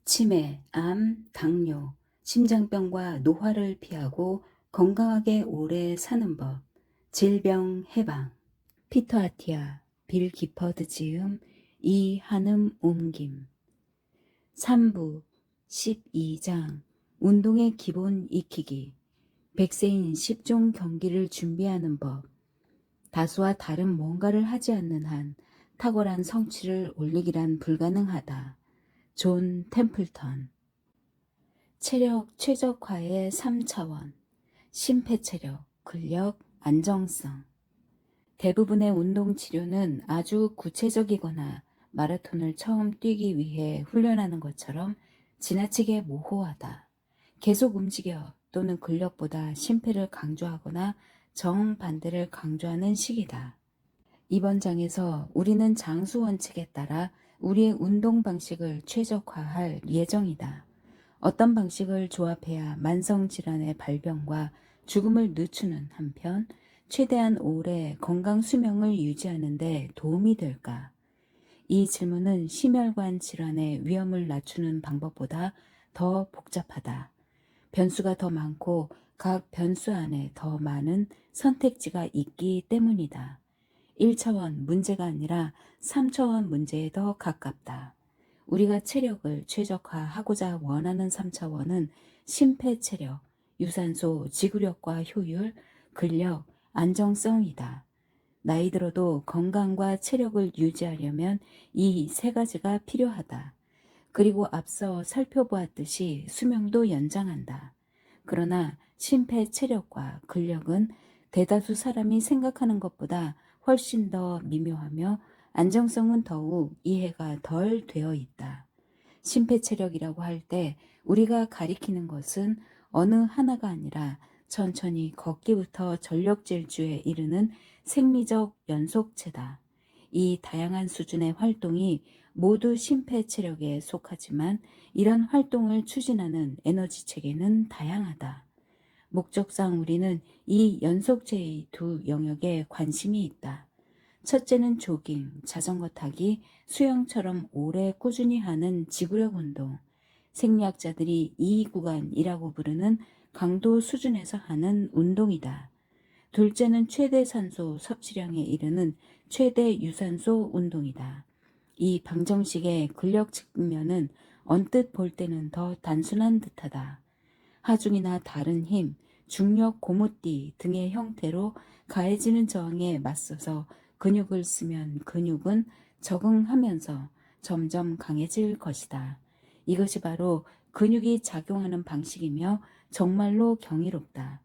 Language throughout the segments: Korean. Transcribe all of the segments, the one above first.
치매, 암, 당뇨, 심장병과 노화를 피하고 건강하게 오래 사는 법, 질병 해방. 피터 아티아, 빌 기퍼드 지음, 이한음 옮김. 3부 12장 운동의 기본 익히기. 백세인 10종 경기를 준비하는 법. 다수와 다른 뭔가를 하지 않는 한 탁월한 성취를 올리기란 불가능하다. 존 템플턴. 체력 최적화의 3차원, 심폐체력, 근력, 안정성. 대부분의 운동 치료는 아주 구체적이거나 마라톤을 처음 뛰기 위해 훈련하는 것처럼 지나치게 모호하다. 계속 움직여 또는 근력보다 심폐를 강조하거나 정반대를 강조하는 식이다. 이번 장에서 우리는 장수 원칙에 따라 우리의 운동 방식을 최적화할 예정이다. 어떤 방식을 조합해야 만성질환의 발병과 죽음을 늦추는 한편 최대한 오래 건강 수명을 유지하는 데 도움이 될까? 이 질문은 심혈관 질환의 위험을 낮추는 방법보다 더 복잡하다. 변수가 더 많고 각 변수 안에 더 많은 선택지가 있기 때문이다. 1차원 문제가 아니라 3차원 문제에 더 가깝다. 우리가 체력을 최적화하고자 원하는 3차원은 심폐체력, 유산소, 지구력과 효율, 근력, 안정성이다. 나이 들어도 건강과 체력을 유지하려면 이 세 가지가 필요하다. 그리고 앞서 살펴보았듯이 수명도 연장한다. 그러나 심폐체력과 근력은 대다수 사람이 생각하는 것보다 훨씬 더 미묘하며 안정성은 더욱 이해가 덜 되어 있다. 심폐체력이라고 할 때 우리가 가리키는 것은 어느 하나가 아니라 천천히 걷기부터 전력질주에 이르는 생리적 연속체다. 이 다양한 수준의 활동이 모두 심폐체력에 속하지만 이런 활동을 추진하는 에너지 체계는 다양하다. 목적상 우리는 이 연속체의 두 영역에 관심이 있다. 첫째는 조깅, 자전거 타기, 수영처럼 오래 꾸준히 하는 지구력 운동. 생리학자들이 이 구간이라고 부르는 강도 수준에서 하는 운동이다. 둘째는 최대 산소 섭취량에 이르는 최대 유산소 운동이다. 이 방정식의 근력 측면은 언뜻 볼 때는 더 단순한 듯하다. 하중이나 다른 힘, 중력 고무띠 등의 형태로 가해지는 저항에 맞서서 근육을 쓰면 근육은 적응하면서 점점 강해질 것이다. 이것이 바로 근육이 작용하는 방식이며 정말로 경이롭다.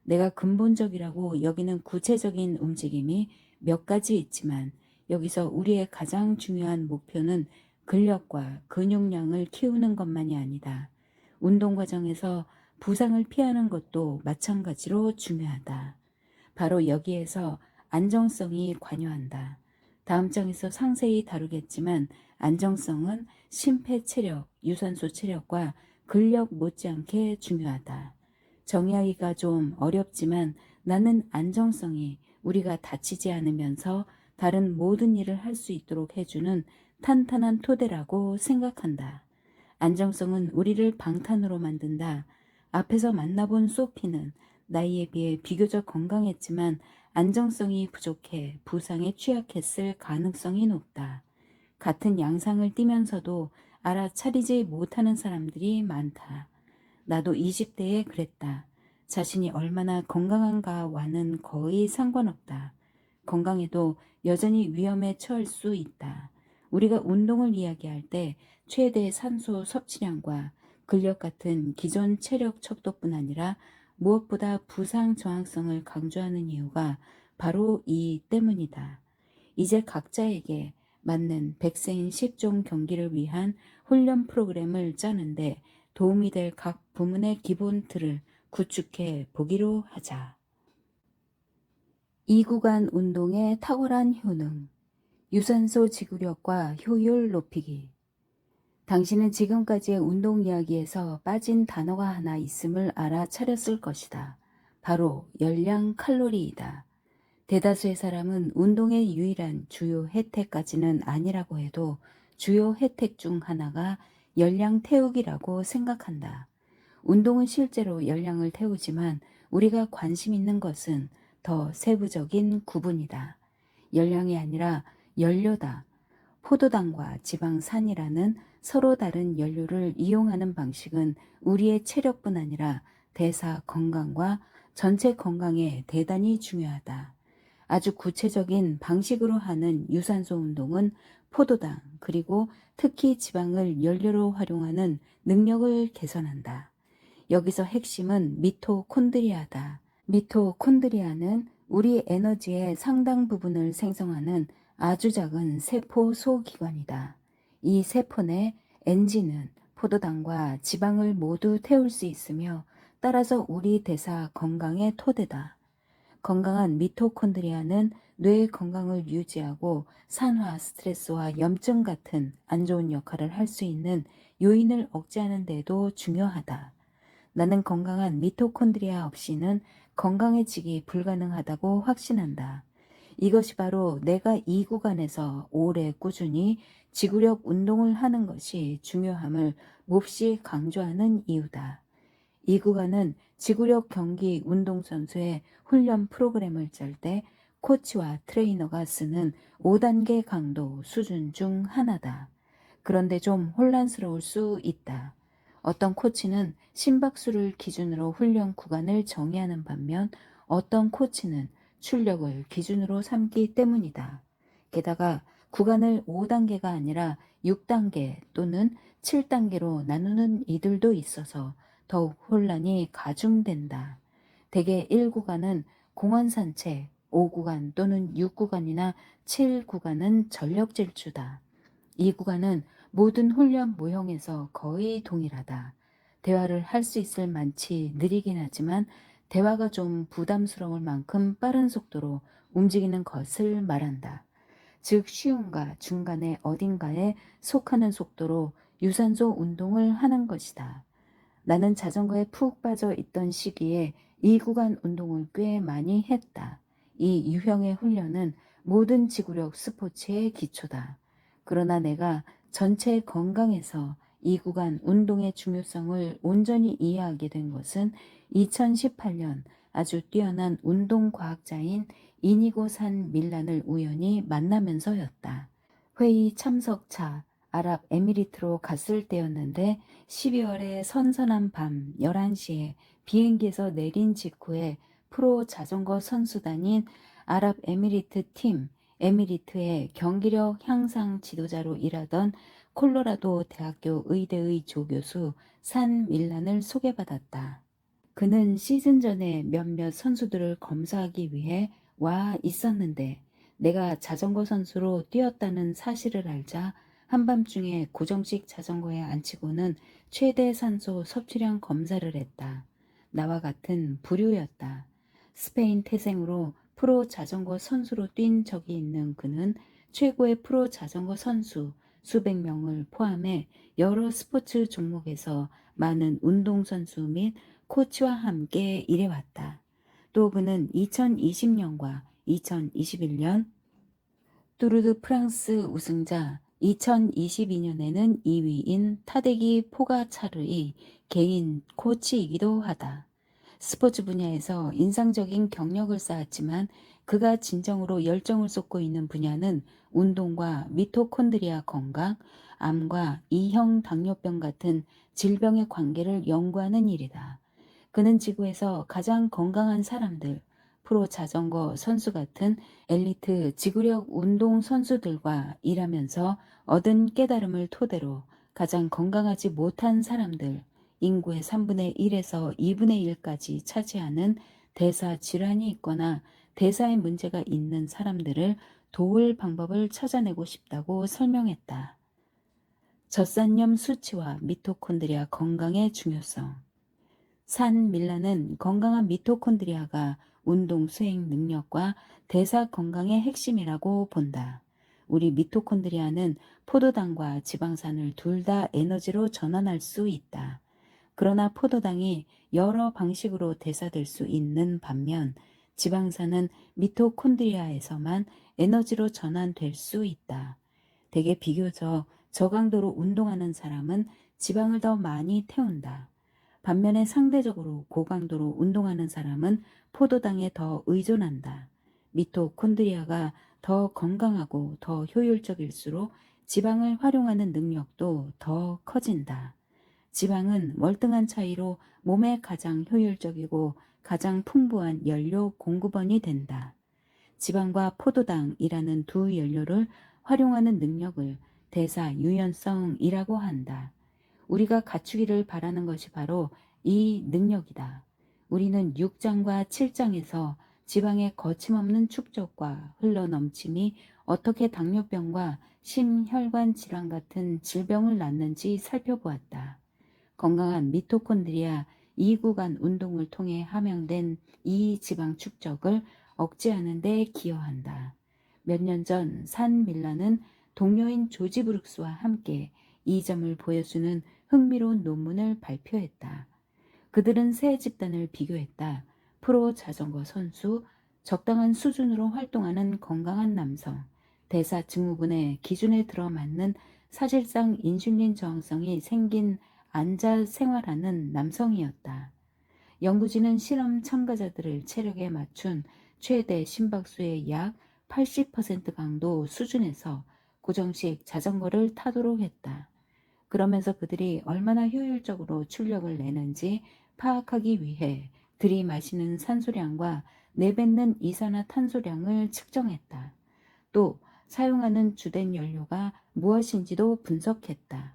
내가 근본적이라고 여기는 구체적인 움직임이 몇 가지 있지만 여기서 우리의 가장 중요한 목표는 근력과 근육량을 키우는 것만이 아니다. 운동 과정에서 부상을 피하는 것도 마찬가지로 중요하다. 바로 여기에서 안정성이 관여한다. 다음 장에서 상세히 다루겠지만 안정성은 심폐체력, 유산소 체력과 근력 못지않게 중요하다. 정의하기가 좀 어렵지만 나는 안정성이 우리가 다치지 않으면서 다른 모든 일을 할 수 있도록 해주는 탄탄한 토대라고 생각한다. 안정성은 우리를 방탄으로 만든다. 앞에서 만나본 소피는 나이에 비해 비교적 건강했지만 안정성이 부족해 부상에 취약했을 가능성이 높다. 같은 양상을 띠면서도 알아차리지 못하는 사람들이 많다. 나도 20대에 그랬다. 자신이 얼마나 건강한가와는 거의 상관없다. 건강해도 여전히 위험에 처할 수 있다. 우리가 운동을 이야기할 때 최대 산소 섭취량과 근력 같은 기존 체력 척도뿐 아니라 무엇보다 부상 저항성을 강조하는 이유가 바로 이 때문이다. 이제 각자에게 맞는 백세인 10종 경기를 위한 훈련 프로그램을 짜는데 도움이 될 각 부문의 기본 틀을 구축해 보기로 하자. 이 구간 운동의 탁월한 효능, 유산소 지구력과 효율 높이기. 당신은 지금까지의 운동 이야기에서 빠진 단어가 하나 있음을 알아차렸을 것이다. 바로 열량 칼로리이다. 대다수의 사람은 운동의 유일한 주요 혜택까지는 아니라고 해도 주요 혜택 중 하나가 열량 태우기라고 생각한다. 운동은 실제로 열량을 태우지만 우리가 관심 있는 것은 더 세부적인 구분이다. 열량이 아니라 연료다. 포도당과 지방산이라는 서로 다른 연료를 이용하는 방식은 우리의 체력뿐 아니라 대사 건강과 전체 건강에 대단히 중요하다. 아주 구체적인 방식으로 하는 유산소 운동은 포도당 그리고 특히 지방을 연료로 활용하는 능력을 개선한다. 여기서 핵심은 미토콘드리아다. 미토콘드리아는 우리 에너지의 상당 부분을 생성하는 아주 작은 세포 소기관이다. 이 세포 내 엔진은 포도당과 지방을 모두 태울 수 있으며 따라서 우리 대사 건강의 토대다. 건강한 미토콘드리아는 뇌 건강을 유지하고 산화, 스트레스와 염증 같은 안 좋은 역할을 할 수 있는 요인을 억제하는 데도 중요하다. 나는 건강한 미토콘드리아 없이는 건강해지기 불가능하다고 확신한다. 이것이 바로 내가 이 구간에서 오래 꾸준히 지구력 운동을 하는 것이 중요함을 몹시 강조하는 이유다. 이 구간은 지구력 경기 운동선수의 훈련 프로그램을 짤 때 코치와 트레이너가 쓰는 5단계 강도 수준 중 하나다. 그런데 좀 혼란스러울 수 있다. 어떤 코치는 심박수를 기준으로 훈련 구간을 정의하는 반면 어떤 코치는 출력을 기준으로 삼기 때문이다. 게다가 구간을 5단계가 아니라 6단계 또는 7단계로 나누는 이들도 있어서 더욱 혼란이 가중된다. 대개 1구간은 공원 산책, 5구간 또는 6구간이나 7구간은 전력 질주다. 이 구간은 모든 훈련 모형에서 거의 동일하다. 대화를 할 수 있을 만치 느리긴 하지만 대화가 좀 부담스러울 만큼 빠른 속도로 움직이는 것을 말한다. 즉 쉬움과 중간에 어딘가에 속하는 속도로 유산소 운동을 하는 것이다. 나는 자전거에 푹 빠져 있던 시기에 이 구간 운동을 꽤 많이 했다. 이 유형의 훈련은 모든 지구력 스포츠의 기초다. 그러나 내가 전체 건강에서 이 구간 운동의 중요성을 온전히 이해하게 된 것은 2018년 아주 뛰어난 운동과학자인 이니고 산 밀란을 우연히 만나면서였다. 회의 참석차 아랍에미리트로 갔을 때였는데 12월의 선선한 밤 11시에 비행기에서 내린 직후에 프로 자전거 선수단인 아랍에미리트 팀 에미리트의 경기력 향상 지도자로 일하던 콜로라도 대학교 의대의 조교수 산 밀란을 소개받았다. 그는 시즌 전에 몇몇 선수들을 검사하기 위해 와 있었는데 내가 자전거 선수로 뛰었다는 사실을 알자 한밤중에 고정식 자전거에 앉히고는 최대 산소 섭취량 검사를 했다. 나와 같은 부류였다. 스페인 태생으로 프로 자전거 선수로 뛴 적이 있는 그는 최고의 프로 자전거 선수 수백 명을 포함해 여러 스포츠 종목에서 많은 운동선수 및 코치와 함께 일해왔다. 또 그는 2020년과 2021년 뚜르드 프랑스 우승자, 2022년에는 2위인 타데기 포가차르의 개인 코치이기도 하다. 스포츠 분야에서 인상적인 경력을 쌓았지만 그가 진정으로 열정을 쏟고 있는 분야는 운동과 미토콘드리아 건강, 암과 2형 당뇨병 같은 질병의 관계를 연구하는 일이다. 그는 지구에서 가장 건강한 사람들, 프로 자전거 선수 같은 엘리트 지구력 운동 선수들과 일하면서 얻은 깨달음을 토대로 가장 건강하지 못한 사람들, 인구의 3분의 1에서 2분의 1까지 차지하는 대사 질환이 있거나 대사에 문제가 있는 사람들을 도울 방법을 찾아내고 싶다고 설명했다. 젖산염 수치와 미토콘드리아 건강의 중요성. 산 밀라는 건강한 미토콘드리아가 운동 수행 능력과 대사 건강의 핵심이라고 본다. 우리 미토콘드리아는 포도당과 지방산을 둘 다 에너지로 전환할 수 있다. 그러나 포도당이 여러 방식으로 대사될 수 있는 반면 지방산은 미토콘드리아에서만 에너지로 전환될 수 있다. 대개 비교적 저강도로 운동하는 사람은 지방을 더 많이 태운다. 반면에 상대적으로 고강도로 운동하는 사람은 포도당에 더 의존한다. 미토콘드리아가 더 건강하고 더 효율적일수록 지방을 활용하는 능력도 더 커진다. 지방은 월등한 차이로 몸에 가장 효율적이고 가장 풍부한 연료 공급원이 된다. 지방과 포도당이라는 두 연료를 활용하는 능력을 대사 유연성이라고 한다. 우리가 갖추기를 바라는 것이 바로 이 능력이다. 우리는 6장과 7장에서 지방의 거침없는 축적과 흘러넘침이 어떻게 당뇨병과 심혈관 질환 같은 질병을 낳는지 살펴보았다. 건강한 미토콘드리아 이구간 운동을 통해 함양된 이 지방 축적을 억제하는 데 기여한다. 몇 년 전 산 밀라는 동료인 조지 브룩스와 함께 이 점을 보여주는 흥미로운 논문을 발표했다. 그들은 세 집단을 비교했다. 프로 자전거 선수, 적당한 수준으로 활동하는 건강한 남성, 대사 증후군의 기준에 들어맞는 사실상 인슐린 저항성이 생긴 앉아 생활하는 남성이었다. 연구진은 실험 참가자들을 체력에 맞춘 최대 심박수의 약 80% 강도 수준에서 고정식 자전거를 타도록 했다. 그러면서 그들이 얼마나 효율적으로 출력을 내는지 파악하기 위해 들이마시는 산소량과 내뱉는 이산화탄소량을 측정했다. 또 사용하는 주된 연료가 무엇인지도 분석했다.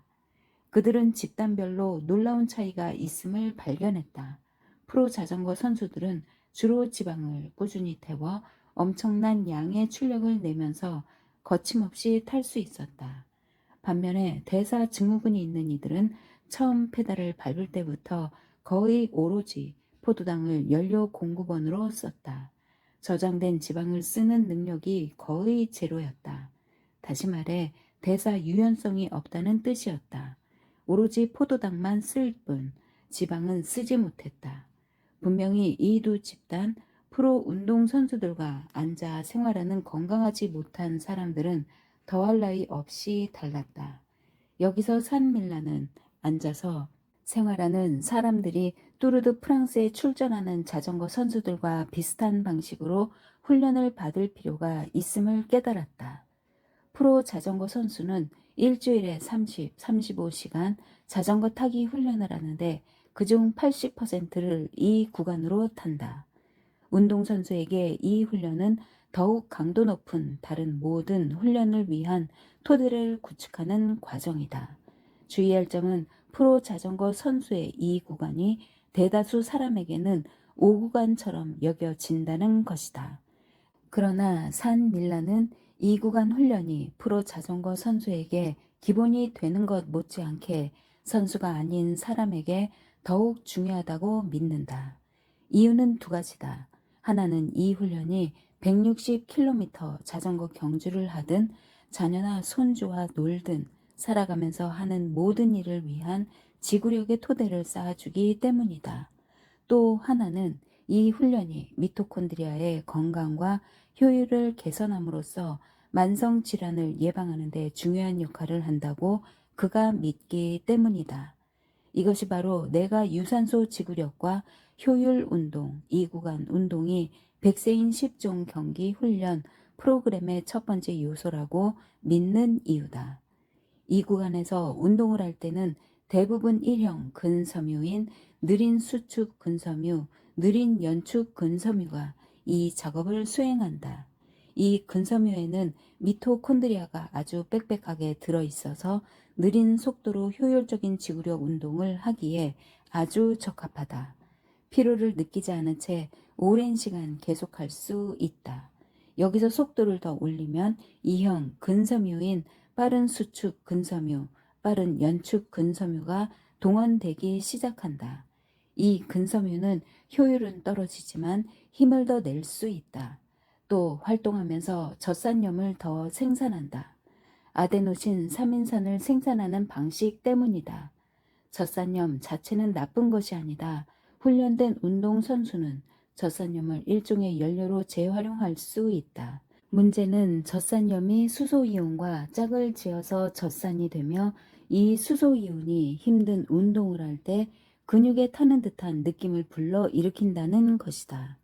그들은 집단별로 놀라운 차이가 있음을 발견했다. 프로 자전거 선수들은 주로 지방을 꾸준히 태워 엄청난 양의 출력을 내면서 거침없이 탈 수 있었다. 반면에 대사 증후군이 있는 이들은 처음 페달을 밟을 때부터 거의 오로지 포도당을 연료 공급원으로 썼다. 저장된 지방을 쓰는 능력이 거의 제로였다. 다시 말해 대사 유연성이 없다는 뜻이었다. 오로지 포도당만 쓸 뿐 지방은 쓰지 못했다. 분명히 이 두 집단 프로 운동선수들과 앉아 생활하는 건강하지 못한 사람들은 더할 나위 없이 달랐다. 여기서 산 밀라는 앉아서 생활하는 사람들이 뚜르드 프랑스에 출전하는 자전거 선수들과 비슷한 방식으로 훈련을 받을 필요가 있음을 깨달았다. 프로 자전거 선수는 일주일에 30, 35시간 자전거 타기 훈련을 하는데 그중 80%를 이 구간으로 탄다. 운동선수에게 이 훈련은 더욱 강도 높은 다른 모든 훈련을 위한 토대를 구축하는 과정이다. 주의할 점은 프로 자전거 선수의 이 구간이 대다수 사람에게는 5구간처럼 여겨진다는 것이다. 그러나 산 밀라는 이 구간 훈련이 프로 자전거 선수에게 기본이 되는 것 못지않게 선수가 아닌 사람에게 더욱 중요하다고 믿는다. 이유는 두 가지다. 하나는 이 훈련이 160km 자전거 경주를 하든 자녀나 손주와 놀든 살아가면서 하는 모든 일을 위한 지구력의 토대를 쌓아주기 때문이다. 또 하나는 이 훈련이 미토콘드리아의 건강과 효율을 개선함으로써 만성 질환을 예방하는 데 중요한 역할을 한다고 그가 믿기 때문이다. 이것이 바로 내가 유산소 지구력과 효율 운동, 이 구간 운동이 백세인 10종 경기 훈련 프로그램의 첫 번째 요소라고 믿는 이유다. 이 구간에서 운동을 할 때는 대부분 1형 근섬유인 느린 수축 근섬유, 느린 연축 근섬유가 이 작업을 수행한다. 이 근섬유에는 미토콘드리아가 아주 빽빽하게 들어있어서 느린 속도로 효율적인 지구력 운동을 하기에 아주 적합하다. 피로를 느끼지 않은 채 오랜 시간 계속할 수 있다. 여기서 속도를 더 올리면 2형 근섬유인 빠른 수축 근섬유, 빠른 연축 근섬유가 동원되기 시작한다. 이 근섬유는 효율은 떨어지지만 힘을 더 낼 수 있다. 또 활동하면서 젖산염을 더 생산한다. 아데노신 3인산을 생산하는 방식 때문이다. 젖산염 자체는 나쁜 것이 아니다. 훈련된 운동선수는 젖산염을 일종의 연료로 재활용할 수 있다. 문제는 젖산염이 수소이온과 짝을 지어서 젖산이 되며 이 수소 이온이 힘든 운동을 할 때 근육에 타는 듯한 느낌을 불러 일으킨다는 것이다.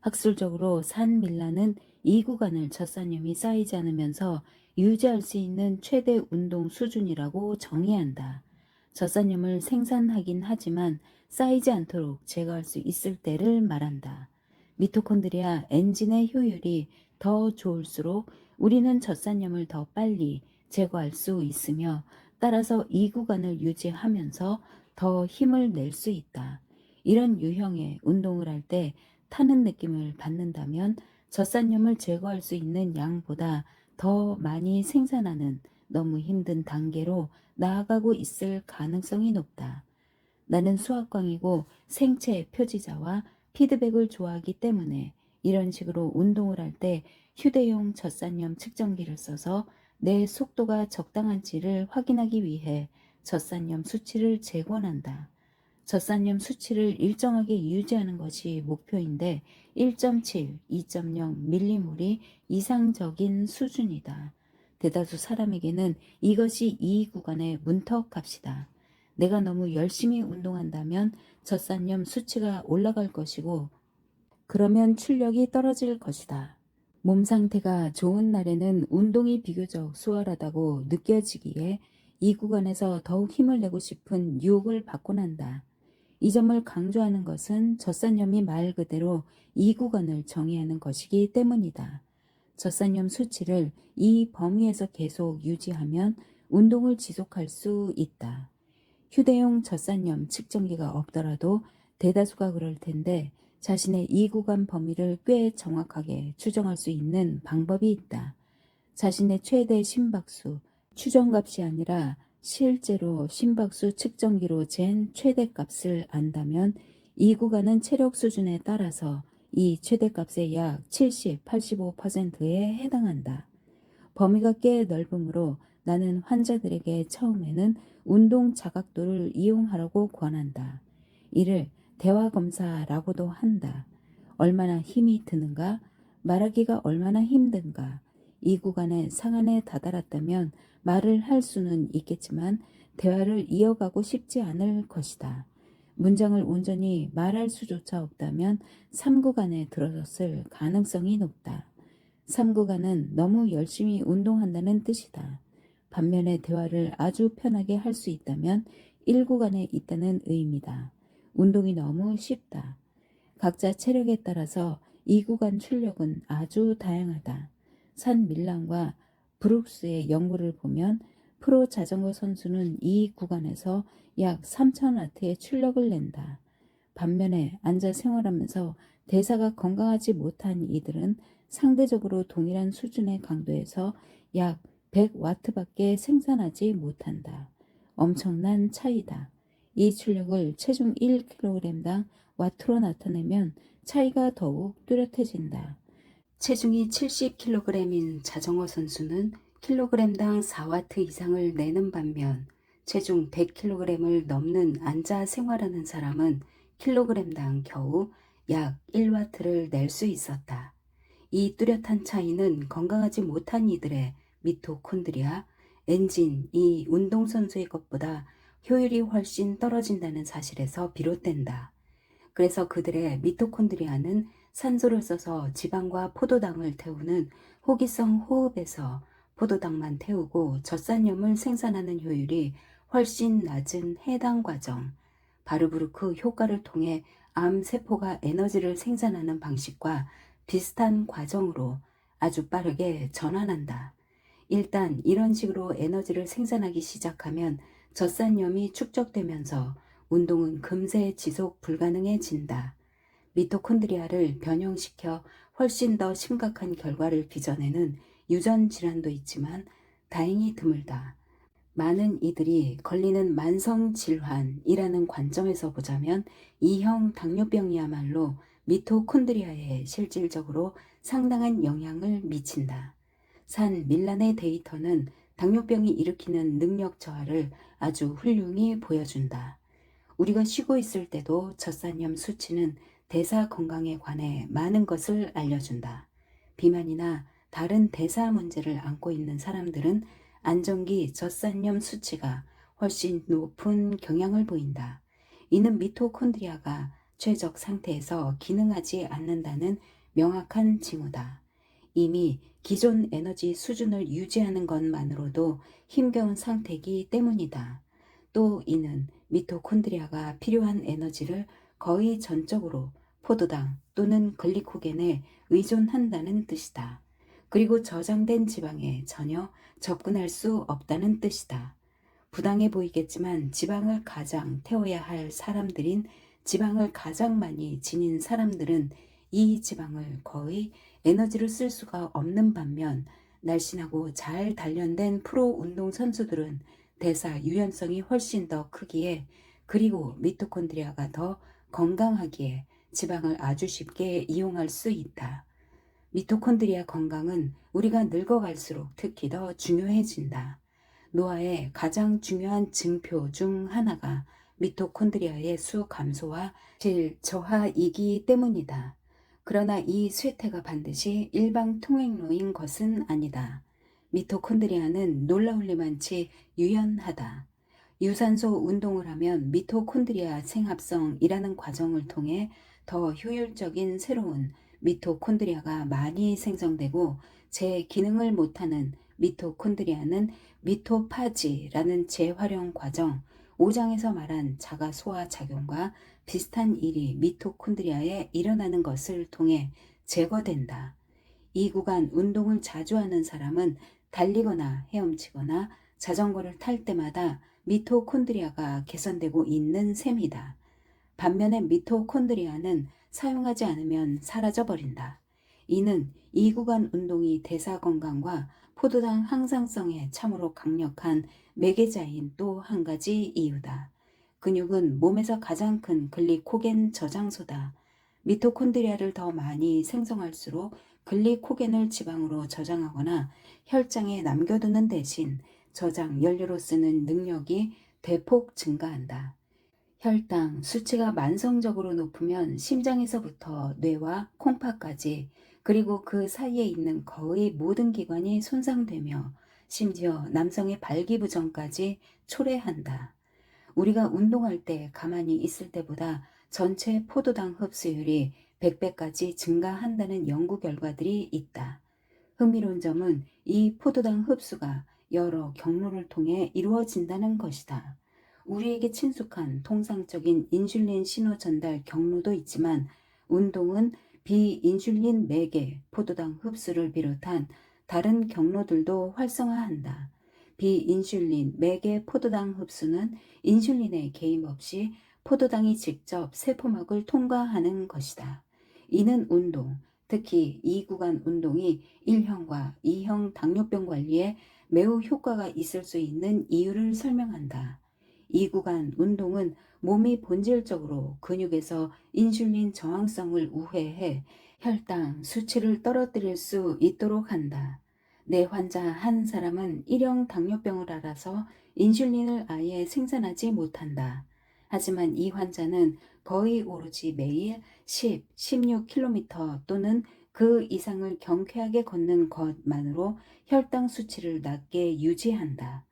학술적으로 산밀라는 이 구간을 젖산염이 쌓이지 않으면서 유지할 수 있는 최대 운동 수준이라고 정의한다. 젖산염을 생산하긴 하지만 쌓이지 않도록 제거할 수 있을 때를 말한다. 미토콘드리아 엔진의 효율이 더 좋을수록 우리는 젖산염을 더 빨리 제거할 수 있으며 따라서 이 구간을 유지하면서 더 힘을 낼 수 있다. 이런 유형의 운동을 할 때 타는 느낌을 받는다면 젖산염을 제거할 수 있는 양보다 더 많이 생산하는 너무 힘든 단계로 나아가고 있을 가능성이 높다. 나는 수학광이고 생체 표지자와 피드백을 좋아하기 때문에 이런 식으로 운동을 할 때 휴대용 젖산염 측정기를 써서 내 속도가 적당한지를 확인하기 위해 젖산염 수치를 재곤한다. 젖산염 수치를 일정하게 유지하는 것이 목표인데 1.7, 2.0 밀리몰이 이상적인 수준이다. 대다수 사람에게는 이것이 이 구간의 문턱값이다. 내가 너무 열심히 운동한다면 젖산염 수치가 올라갈 것이고 그러면 출력이 떨어질 것이다. 몸 상태가 좋은 날에는 운동이 비교적 수월하다고 느껴지기에 이 구간에서 더욱 힘을 내고 싶은 유혹을 받곤 한다. 이 점을 강조하는 것은 젖산염이 말 그대로 이 구간을 정의하는 것이기 때문이다. 젖산염 수치를 이 범위에서 계속 유지하면 운동을 지속할 수 있다. 휴대용 젖산염 측정기가 없더라도 대다수가 그럴 텐데 자신의 이 구간 범위를 꽤 정확하게 추정할 수 있는 방법이 있다. 자신의 최대 심박수, 추정값이 아니라 실제로 심박수 측정기로 잰 최대값을 안다면 이 구간은 체력 수준에 따라서 이 최대값의 약 70, 85%에 해당한다. 범위가 꽤 넓으므로 나는 환자들에게 처음에는 운동 자각도를 이용하라고 권한다. 이를 대화 검사라고도 한다. 얼마나 힘이 드는가, 말하기가 얼마나 힘든가, 이 구간의 상한에 다다랐다면 말을 할 수는 있겠지만 대화를 이어가고 싶지 않을 것이다. 문장을 온전히 말할 수조차 없다면 3구간에 들어섰을 가능성이 높다. 3구간은 너무 열심히 운동한다는 뜻이다. 반면에 대화를 아주 편하게 할 수 있다면 1구간에 있다는 의미다. 운동이 너무 쉽다. 각자 체력에 따라서 2구간 출력은 아주 다양하다. 산 밀란과 브룩스의 연구를 보면 프로 자전거 선수는 이 구간에서 약 3000와트의 출력을 낸다. 반면에 앉아 생활하면서 대사가 건강하지 못한 이들은 상대적으로 동일한 수준의 강도에서 약 100와트밖에 생산하지 못한다. 엄청난 차이다. 이 출력을 체중 1kg당 와트로 나타내면 차이가 더욱 뚜렷해진다. 체중이 70kg인 자전거 선수는 킬로그램당 4와트 이상을 내는 반면 체중 100kg을 넘는 앉아 생활하는 사람은 킬로그램당 겨우 약 1와트를 낼 수 있었다. 이 뚜렷한 차이는 건강하지 못한 이들의 미토콘드리아, 엔진, 이 운동선수의 것보다 효율이 훨씬 떨어진다는 사실에서 비롯된다. 그래서 그들의 미토콘드리아는 산소를 써서 지방과 포도당을 태우는 호기성 호흡에서 포도당만 태우고 젖산염을 생산하는 효율이 훨씬 낮은 해당 과정, 바르부르크 효과를 통해 암세포가 에너지를 생산하는 방식과 비슷한 과정으로 아주 빠르게 전환한다. 일단 이런 식으로 에너지를 생산하기 시작하면 젖산염이 축적되면서 운동은 금세 지속 불가능해진다. 미토콘드리아를 변형시켜 훨씬 더 심각한 결과를 빚어내는 유전 질환도 있지만 다행히 드물다. 많은 이들이 걸리는 만성 질환이라는 관점에서 보자면 E형 당뇨병이야말로 미토콘드리아에 실질적으로 상당한 영향을 미친다. 산 밀란의 데이터는 당뇨병이 일으키는 능력 저하를 아주 훌륭히 보여준다. 우리가 쉬고 있을 때도 젖산염 수치는 대사 건강에 관해 많은 것을 알려준다. 비만이나 다른 대사 문제를 안고 있는 사람들은 안정기 젖산염 수치가 훨씬 높은 경향을 보인다. 이는 미토콘드리아가 최적 상태에서 기능하지 않는다는 명확한 징후다. 이미 기존 에너지 수준을 유지하는 것만으로도 힘겨운 상태이기 때문이다. 또 이는 미토콘드리아가 필요한 에너지를 거의 전적으로 포도당 또는 글리코겐에 의존한다는 뜻이다. 그리고 저장된 지방에 전혀 접근할 수 없다는 뜻이다. 부당해 보이겠지만 지방을 가장 태워야 할 사람들인 지방을 가장 많이 지닌 사람들은 이 지방을 거의 에너지를 쓸 수가 없는 반면 날씬하고 잘 단련된 프로 운동 선수들은 대사 유연성이 훨씬 더 크기에 그리고 미토콘드리아가 더 건강하기에 지방을 아주 쉽게 이용할 수 있다. 미토콘드리아 건강은 우리가 늙어갈수록 특히 더 중요해진다. 노화의 가장 중요한 증표 중 하나가 미토콘드리아의 수 감소와 질 저하이기 때문이다. 그러나 이 쇠퇴가 반드시 일방 통행로인 것은 아니다. 미토콘드리아는 놀라울리만치 유연하다. 유산소 운동을 하면 미토콘드리아 생합성이라는 과정을 통해 더 효율적인 새로운 미토콘드리아가 많이 생성되고 제 기능을 못하는 미토콘드리아는 미토파지라는 재활용 과정 5장에서 말한 자가 소화 작용과 비슷한 일이 미토콘드리아에 일어나는 것을 통해 제거된다. 이 구간 운동을 자주 하는 사람은 달리거나 헤엄치거나 자전거를 탈 때마다 미토콘드리아가 개선되고 있는 셈이다. 반면에 미토콘드리아는 사용하지 않으면 사라져버린다. 이는 이 구간 운동이 대사 건강과 포도당 항상성에 참으로 강력한 매개자인 또 한 가지 이유다. 근육은 몸에서 가장 큰 글리코겐 저장소다. 미토콘드리아를 더 많이 생성할수록 글리코겐을 지방으로 저장하거나 혈장에 남겨두는 대신 저장 연료로 쓰는 능력이 대폭 증가한다. 혈당 수치가 만성적으로 높으면 심장에서부터 뇌와 콩팥까지 그리고 그 사이에 있는 거의 모든 기관이 손상되며 심지어 남성의 발기부전까지 초래한다. 우리가 운동할 때 가만히 있을 때보다 전체 포도당 흡수율이 100배까지 증가한다는 연구 결과들이 있다. 흥미로운 점은 이 포도당 흡수가 여러 경로를 통해 이루어진다는 것이다. 우리에게 친숙한 통상적인 인슐린 신호 전달 경로도 있지만 운동은 비인슐린 매개 포도당 흡수를 비롯한 다른 경로들도 활성화한다. 비인슐린 매개 포도당 흡수는 인슐린의 개입 없이 포도당이 직접 세포막을 통과하는 것이다. 이는 운동, 특히 이 구간 운동이 1형과 2형 당뇨병 관리에 매우 효과가 있을 수 있는 이유를 설명한다. 이 구간 운동은 몸이 본질적으로 근육에서 인슐린 저항성을 우회해 혈당 수치를 떨어뜨릴 수 있도록 한다. 내 환자 한 사람은 1형 당뇨병을 앓아서 인슐린을 아예 생산하지 못한다. 하지만 이 환자는 거의 오로지 매일 10, 16km 또는 그 이상을 경쾌하게 걷는 것만으로 혈당 수치를 낮게 유지한다.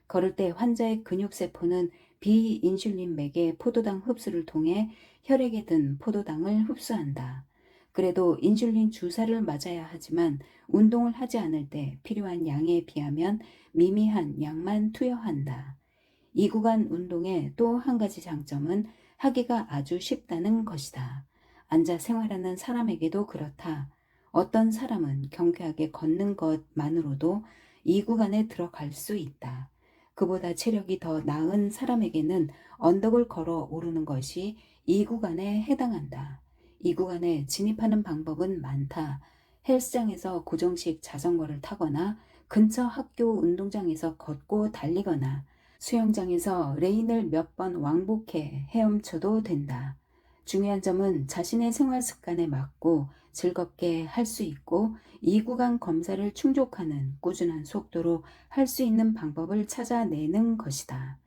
걸을 때 환자의 근육세포는 비인슐린 맥의 포도당 흡수를 통해 혈액에 든 포도당을 흡수한다. 그래도 인슐린 주사를 맞아야 하지만 운동을 하지 않을 때 필요한 양에 비하면 미미한 양만 투여한다. 이 구간 운동의 또 한 가지 장점은 하기가 아주 쉽다는 것이다. 앉아 생활하는 사람에게도 그렇다. 어떤 사람은 경쾌하게 걷는 것만으로도 이 구간에 들어갈 수 있다. 그보다 체력이 더 나은 사람에게는 언덕을 걸어 오르는 것이 이 구간에 해당한다. 이 구간에 진입하는 방법은 많다. 헬스장에서 고정식 자전거를 타거나 근처 학교 운동장에서 걷고 달리거나 수영장에서 레인을 몇 번 왕복해 헤엄쳐도 된다. 중요한 점은 자신의 생활 습관에 맞고 즐겁게 할 수 있고 이 구간 검사를 충족하는 꾸준한 속도로 할 수 있는 방법을 찾아내는 것이다.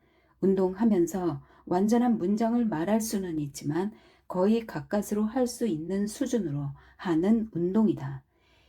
운동하면서 완전한 문장을 말할 수는 있지만 거의 가까스로 할 수 있는 수준으로 하는 운동이다.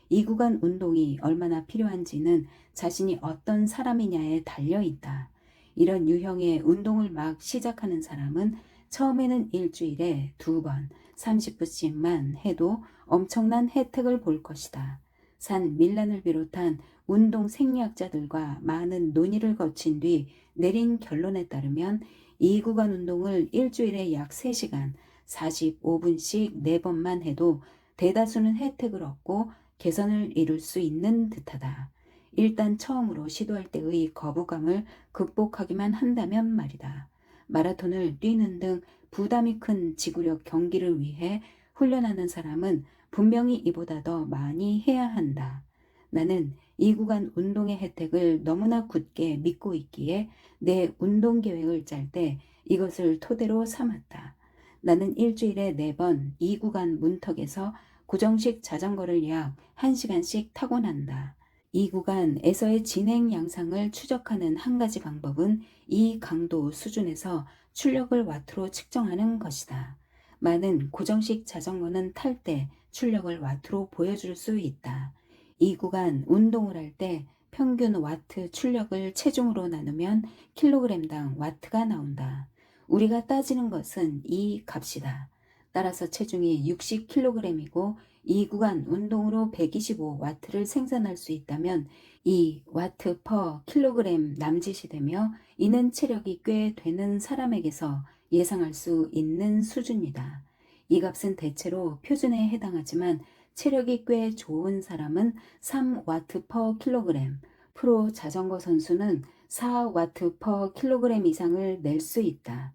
이 구간 운동이 얼마나 필요한지는 자신이 어떤 사람이냐에 달려 있다. 이런 유형의 운동을 막 시작하는 사람은 처음에는 일주일에 2번 30분씩만 해도 엄청난 혜택을 볼 것이다. 산 밀란을 비롯한 운동 생리학자들과 많은 논의를 거친 뒤 내린 결론에 따르면 이 구간 운동을 일주일에 약 3시간 45분씩 4번만 해도 대다수는 혜택을 얻고 개선을 이룰 수 있는 듯하다. 일단 처음으로 시도할 때의 거부감을 극복하기만 한다면 말이다. 마라톤을 뛰는 등 부담이 큰 지구력 경기를 위해 훈련하는 사람은 분명히 이보다 더 많이 해야 한다. 나는 이 구간 운동의 혜택을 너무나 굳게 믿고 있기에 내 운동 계획을 짤 때 이것을 토대로 삼았다. 나는 일주일에 4번 이 구간 문턱에서 고정식 자전거를 약 1시간씩 타고 난다. 이 구간에서의 진행 양상을 추적하는 한 가지 방법은 이 강도 수준에서 출력을 와트로 측정하는 것이다. 많은 고정식 자전거는 탈 때 출력을 와트로 보여줄 수 있다. 이 구간 운동을 할 때 평균 와트 출력을 체중으로 나누면 킬로그램당 와트가 나온다. 우리가 따지는 것은 이 값이다. 따라서 체중이 60kg이고 이 구간 운동으로 125와트를 생산할 수 있다면 이 와트 퍼 킬로그램 남짓이 되며 이는 체력이 꽤 되는 사람에게서 예상할 수 있는 수준이다. 이 값은 대체로 표준에 해당하지만 체력이 꽤 좋은 사람은 3와트 퍼 킬로그램, 프로 자전거 선수는 4와트 퍼 킬로그램 이상을 낼 수 있다.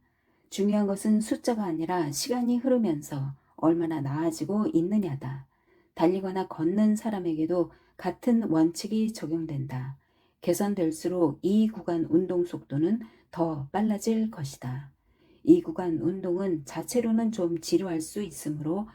중요한 것은 숫자가 아니라 시간이 흐르면서 얼마나 나아지고 있느냐다. 달리거나 걷는 사람에게도 같은 원칙이 적용된다. 개선될수록 이 구간 운동 속도는 더 빨라질 것이다. 이 구간 운동은 자체로는 좀 지루할 수 있으므로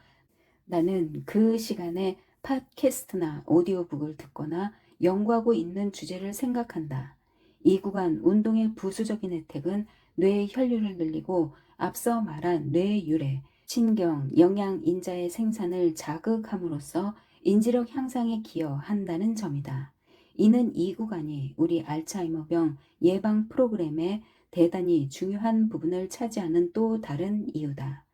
나는 그 시간에 팟캐스트나 오디오북을 듣거나 연구하고 있는 주제를 생각한다. 이 구간 운동의 부수적인 혜택은 뇌의 혈류를 늘리고 앞서 말한 뇌유래, 신경, 영양 인자의 생산을 자극함으로써 인지력 향상에 기여한다는 점이다. 이는 이 구간이 우리 알츠하이머병 예방 프로그램의 대단히 중요한 부분을 차지하는 또 다른 이유다.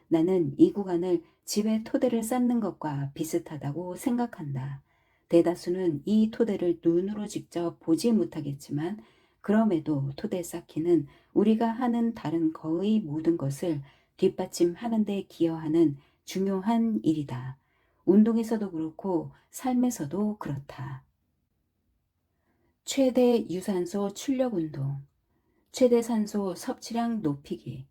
나는 이 구간을 집에 토대를 쌓는 것과 비슷하다고 생각한다. 대다수는 이 토대를 눈으로 직접 보지 못하겠지만 그럼에도 토대 쌓기는 우리가 하는 다른 거의 모든 것을 뒷받침하는 데 기여하는 중요한 일이다. 운동에서도 그렇고 삶에서도 그렇다. 최대 유산소 출력 운동, 최대 산소 섭취량 높이기.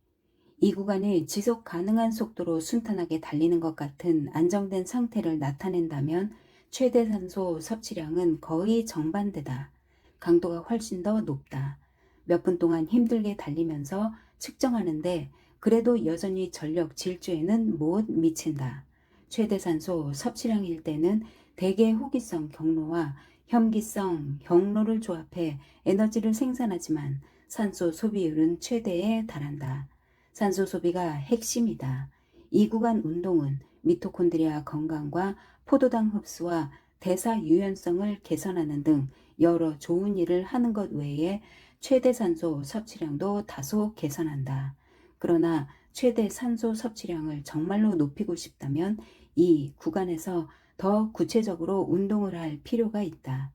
이 구간이 지속 가능한 속도로 순탄하게 달리는 것 같은 안정된 상태를 나타낸다면 최대 산소 섭취량은 거의 정반대다. 강도가 훨씬 더 높다. 몇 분 동안 힘들게 달리면서 측정하는데 그래도 여전히 전력 질주에는 못 미친다. 최대 산소 섭취량일 때는 대개 호기성 경로와 현기성 경로를 조합해 에너지를 생산하지만 산소 소비율은 최대에 달한다. 산소 소비가 핵심이다. 이 구간 운동은 미토콘드리아 건강과 포도당 흡수와 대사 유연성을 개선하는 등 여러 좋은 일을 하는 것 외에 최대 산소 섭취량도 다소 개선한다. 그러나 최대 산소 섭취량을 정말로 높이고 싶다면 이 구간에서 더 구체적으로 운동을 할 필요가 있다.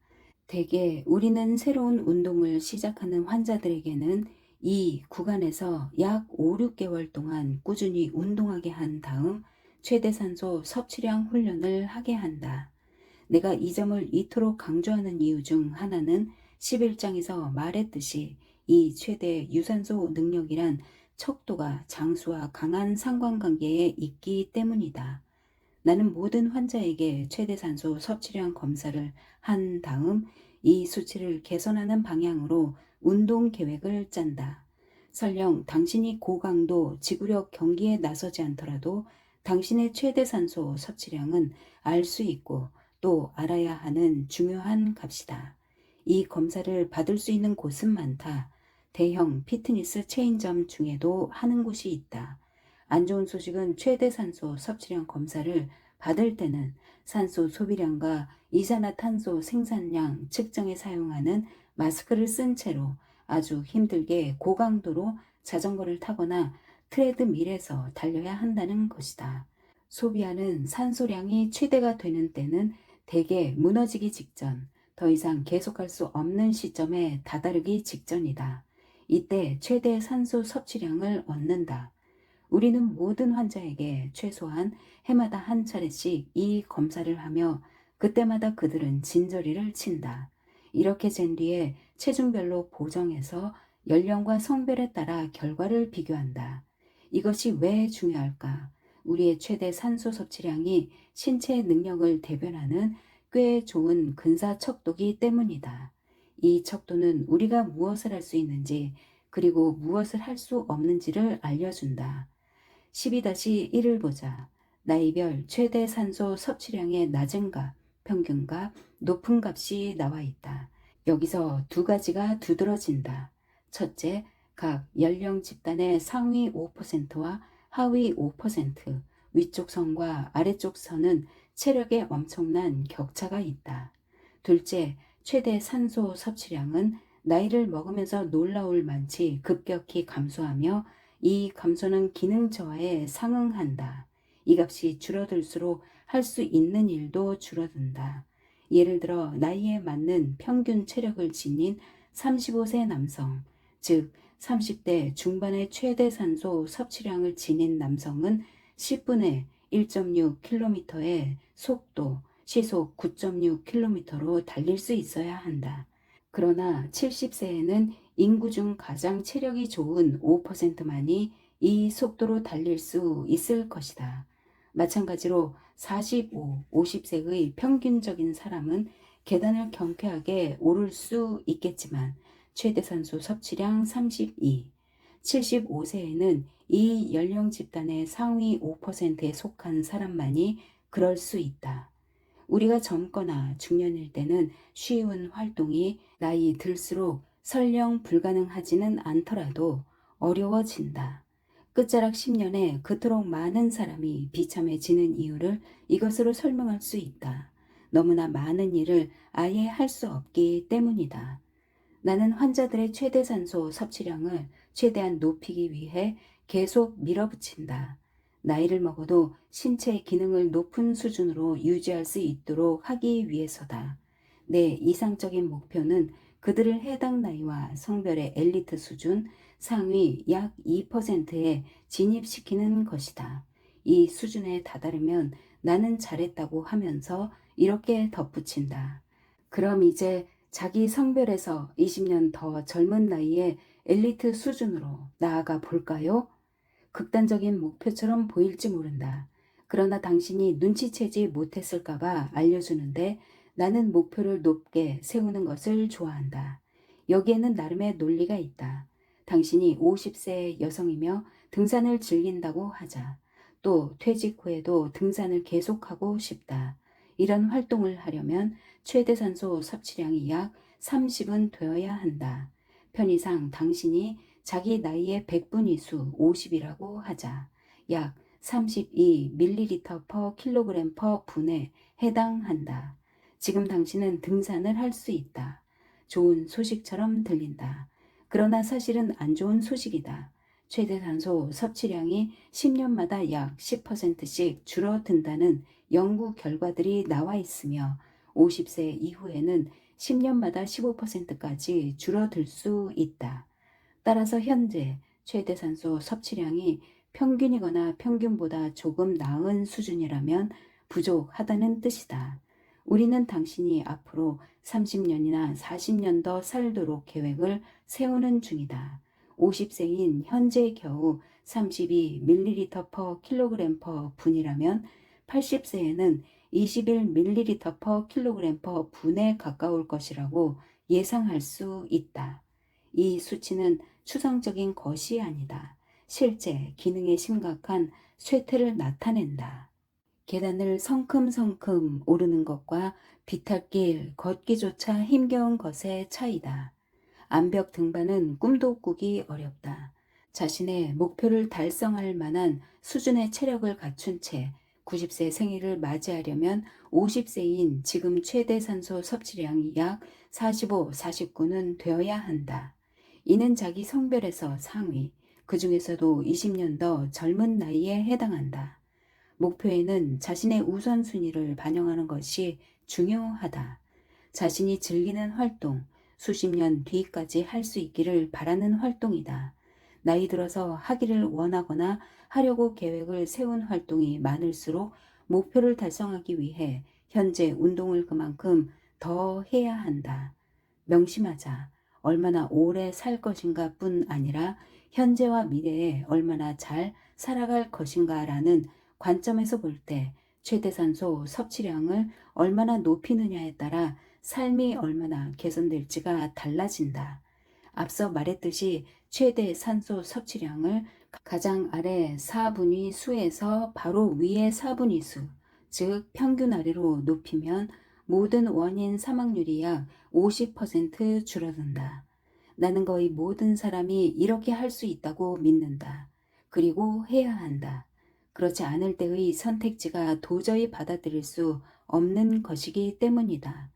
대개 우리는 새로운 운동을 시작하는 환자들에게는 이 구간에서 약 5, 6개월 동안 꾸준히 운동하게 한 다음 최대 산소 섭취량 훈련을 하게 한다. 내가 이 점을 이토록 강조하는 이유 중 하나는 11장에서 말했듯이 이 최대 유산소 능력이란 척도가 장수와 강한 상관관계에 있기 때문이다. 나는 모든 환자에게 최대 산소 섭취량 검사를 한 다음 이 수치를 개선하는 방향으로 운동 계획을 짠다. 설령 당신이 고강도 지구력 경기에 나서지 않더라도 당신의 최대 산소 섭취량은 알 수 있고 또 알아야 하는 중요한 값이다. 이 검사를 받을 수 있는 곳은 많다. 대형 피트니스 체인점 중에도 하는 곳이 있다. 안 좋은 소식은 최대 산소 섭취량 검사를 받을 때는 산소 소비량과 이산화탄소 생산량 측정에 사용하는 마스크를 쓴 채로 아주 힘들게 고강도로 자전거를 타거나 트레드밀에서 달려야 한다는 것이다. 소비하는 산소량이 최대가 되는 때는 대개 무너지기 직전, 더 이상 계속할 수 없는 시점에 다다르기 직전이다. 이때 최대 산소 섭취량을 얻는다. 우리는 모든 환자에게 최소한 해마다 한 차례씩 이 검사를 하며 그때마다 그들은 진저리를 친다. 이렇게 잰 뒤에 체중별로 보정해서 연령과 성별에 따라 결과를 비교한다. 이것이 왜 중요할까? 우리의 최대 산소 섭취량이 신체의 능력을 대변하는 꽤 좋은 근사 척도기 때문이다. 이 척도는 우리가 무엇을 할 수 있는지 그리고 무엇을 할 수 없는지를 알려준다. 12-1을 보자. 나이별 최대 산소 섭취량의 낮은 값, 평균 값, 높은 값이 나와 있다. 여기서 두 가지가 두드러진다. 첫째, 각 연령 집단의 상위 5%와 하위 5%, 위쪽 선과 아래쪽 선은 체력에 엄청난 격차가 있다. 둘째, 최대 산소 섭취량은 나이를 먹으면서 놀라울 만치 급격히 감소하며 이 감소는 기능 저하에 상응한다. 이 값이 줄어들수록 할 수 있는 일도 줄어든다. 예를 들어 나이에 맞는 평균 체력을 지닌 35세 남성, 즉 30대 중반의 최대 산소 섭취량을 지닌 남성은 10분에 1.6km의 속도, 시속 9.6km로 달릴 수 있어야 한다. 그러나 70세에는 인구 중 가장 체력이 좋은 5%만이 이 속도로 달릴 수 있을 것이다. 마찬가지로 45, 50세의 평균적인 사람은 계단을 경쾌하게 오를 수 있겠지만 최대 산소 섭취량 32, 75세에는 이 연령 집단의 상위 5%에 속한 사람만이 그럴 수 있다. 우리가 젊거나 중년일 때는 쉬운 활동이 나이 들수록 설령 불가능하지는 않더라도 어려워진다. 끝자락 10년에 그토록 많은 사람이 비참해지는 이유를 이것으로 설명할 수 있다. 너무나 많은 일을 아예 할 수 없기 때문이다. 나는 환자들의 최대 산소 섭취량을 최대한 높이기 위해 계속 밀어붙인다. 나이를 먹어도 신체의 기능을 높은 수준으로 유지할 수 있도록 하기 위해서다. 내 이상적인 목표는 그들을 해당 나이와 성별의 엘리트 수준 상위 약 2%에 진입시키는 것이다. 이 수준에 다다르면 나는 잘했다고 하면서 이렇게 덧붙인다. 그럼 이제 자기 성별에서 20년 더 젊은 나이에 엘리트 수준으로 나아가 볼까요? 극단적인 목표처럼 보일지 모른다. 그러나 당신이 눈치채지 못했을까봐 알려주는데 나는 목표를 높게 세우는 것을 좋아한다. 여기에는 나름의 논리가 있다. 당신이 50세 여성이며 등산을 즐긴다고 하자. 또 퇴직 후에도 등산을 계속하고 싶다. 이런 활동을 하려면 최대 산소 섭취량이 약 30은 되어야 한다. 편의상 당신이 자기 나이의 100분위수 50이라고 하자. 약 32ml per kg per 분에 해당한다. 지금 당신은 등산을 할 수 있다. 좋은 소식처럼 들린다. 그러나 사실은 안 좋은 소식이다. 최대 산소 섭취량이 10년마다 약 10%씩 줄어든다는 연구 결과들이 나와 있으며 50세 이후에는 10년마다 15%까지 줄어들 수 있다. 따라서 현재 최대 산소 섭취량이 평균이거나 평균보다 조금 나은 수준이라면 부족하다는 뜻이다. 우리는 당신이 앞으로 30년이나 40년 더 살도록 계획을 세우는 중이다. 50세인 현재 겨우 32ml per kg per 분이라면 80세에는 21ml per kg per 분에 가까울 것이라고 예상할 수 있다. 이 수치는 추상적인 것이 아니다. 실제 기능에 심각한 쇠퇴를 나타낸다. 계단을 성큼성큼 오르는 것과 비탈길 걷기조차 힘겨운 것의 차이다. 암벽 등반은 꿈도 꾸기 어렵다. 자신의 목표를 달성할 만한 수준의 체력을 갖춘 채 90세 생일을 맞이하려면 50세인 지금 최대 산소 섭취량이 약 45, 49는 되어야 한다. 이는 자기 성별에서 상위, 그 중에서도 20년 더 젊은 나이에 해당한다. 목표에는 자신의 우선순위를 반영하는 것이 중요하다. 자신이 즐기는 활동, 수십 년 뒤까지 할 수 있기를 바라는 활동이다. 나이 들어서 하기를 원하거나 하려고 계획을 세운 활동이 많을수록 목표를 달성하기 위해 현재 운동을 그만큼 더 해야 한다. 명심하자. 얼마나 오래 살 것인가 뿐 아니라 현재와 미래에 얼마나 잘 살아갈 것인가 라는 관점에서 볼 때 최대 산소 섭취량을 얼마나 높이느냐에 따라 삶이 얼마나 개선될지가 달라진다. 앞서 말했듯이 최대 산소 섭취량을 가장 아래 4분위 수에서 바로 위에 4분위 수, 즉 평균 아래로 높이면 모든 원인 사망률이 약 50% 줄어든다. 나는 거의 모든 사람이 이렇게 할 수 있다고 믿는다. 그리고 해야 한다. 그렇지 않을 때의 선택지가 도저히 받아들일 수 없는 것이기 때문이다.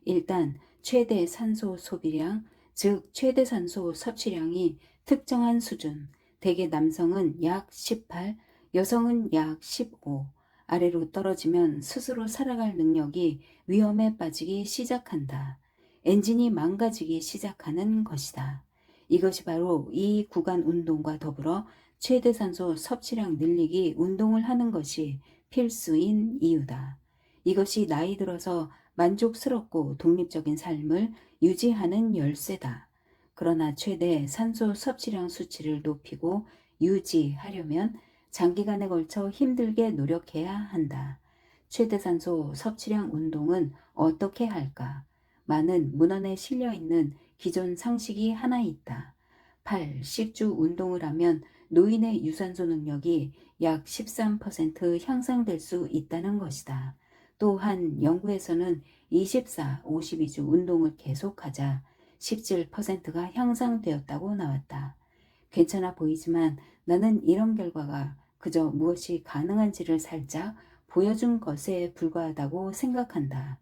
일단 최대 산소 소비량, 즉 최대 산소 섭취량이 특정한 수준, 대개 남성은 약 18, 여성은 약 15, 아래로 떨어지면 스스로 살아갈 능력이 위험에 빠지기 시작한다. 엔진이 망가지기 시작하는 것이다. 이것이 바로 이 구간 운동과 더불어 최대 산소 섭취량 늘리기 운동을 하는 것이 필수인 이유다. 이것이 나이 들어서 만족스럽고 독립적인 삶을 유지하는 열쇠다. 그러나 최대 산소 섭취량 수치를 높이고 유지하려면 장기간에 걸쳐 힘들게 노력해야 한다. 최대 산소 섭취량 운동은 어떻게 할까? 많은 문헌에 실려 있는 기존 상식이 하나 있다. 10주 운동을 하면 노인의 유산소 능력이 약 13% 향상될 수 있다는 것이다. 또한 연구에서는 52주 운동을 계속하자 17%가 향상되었다고 나왔다. 괜찮아 보이지만 나는 이런 결과가 그저 무엇이 가능한지를 살짝 보여준 것에 불과하다고 생각한다.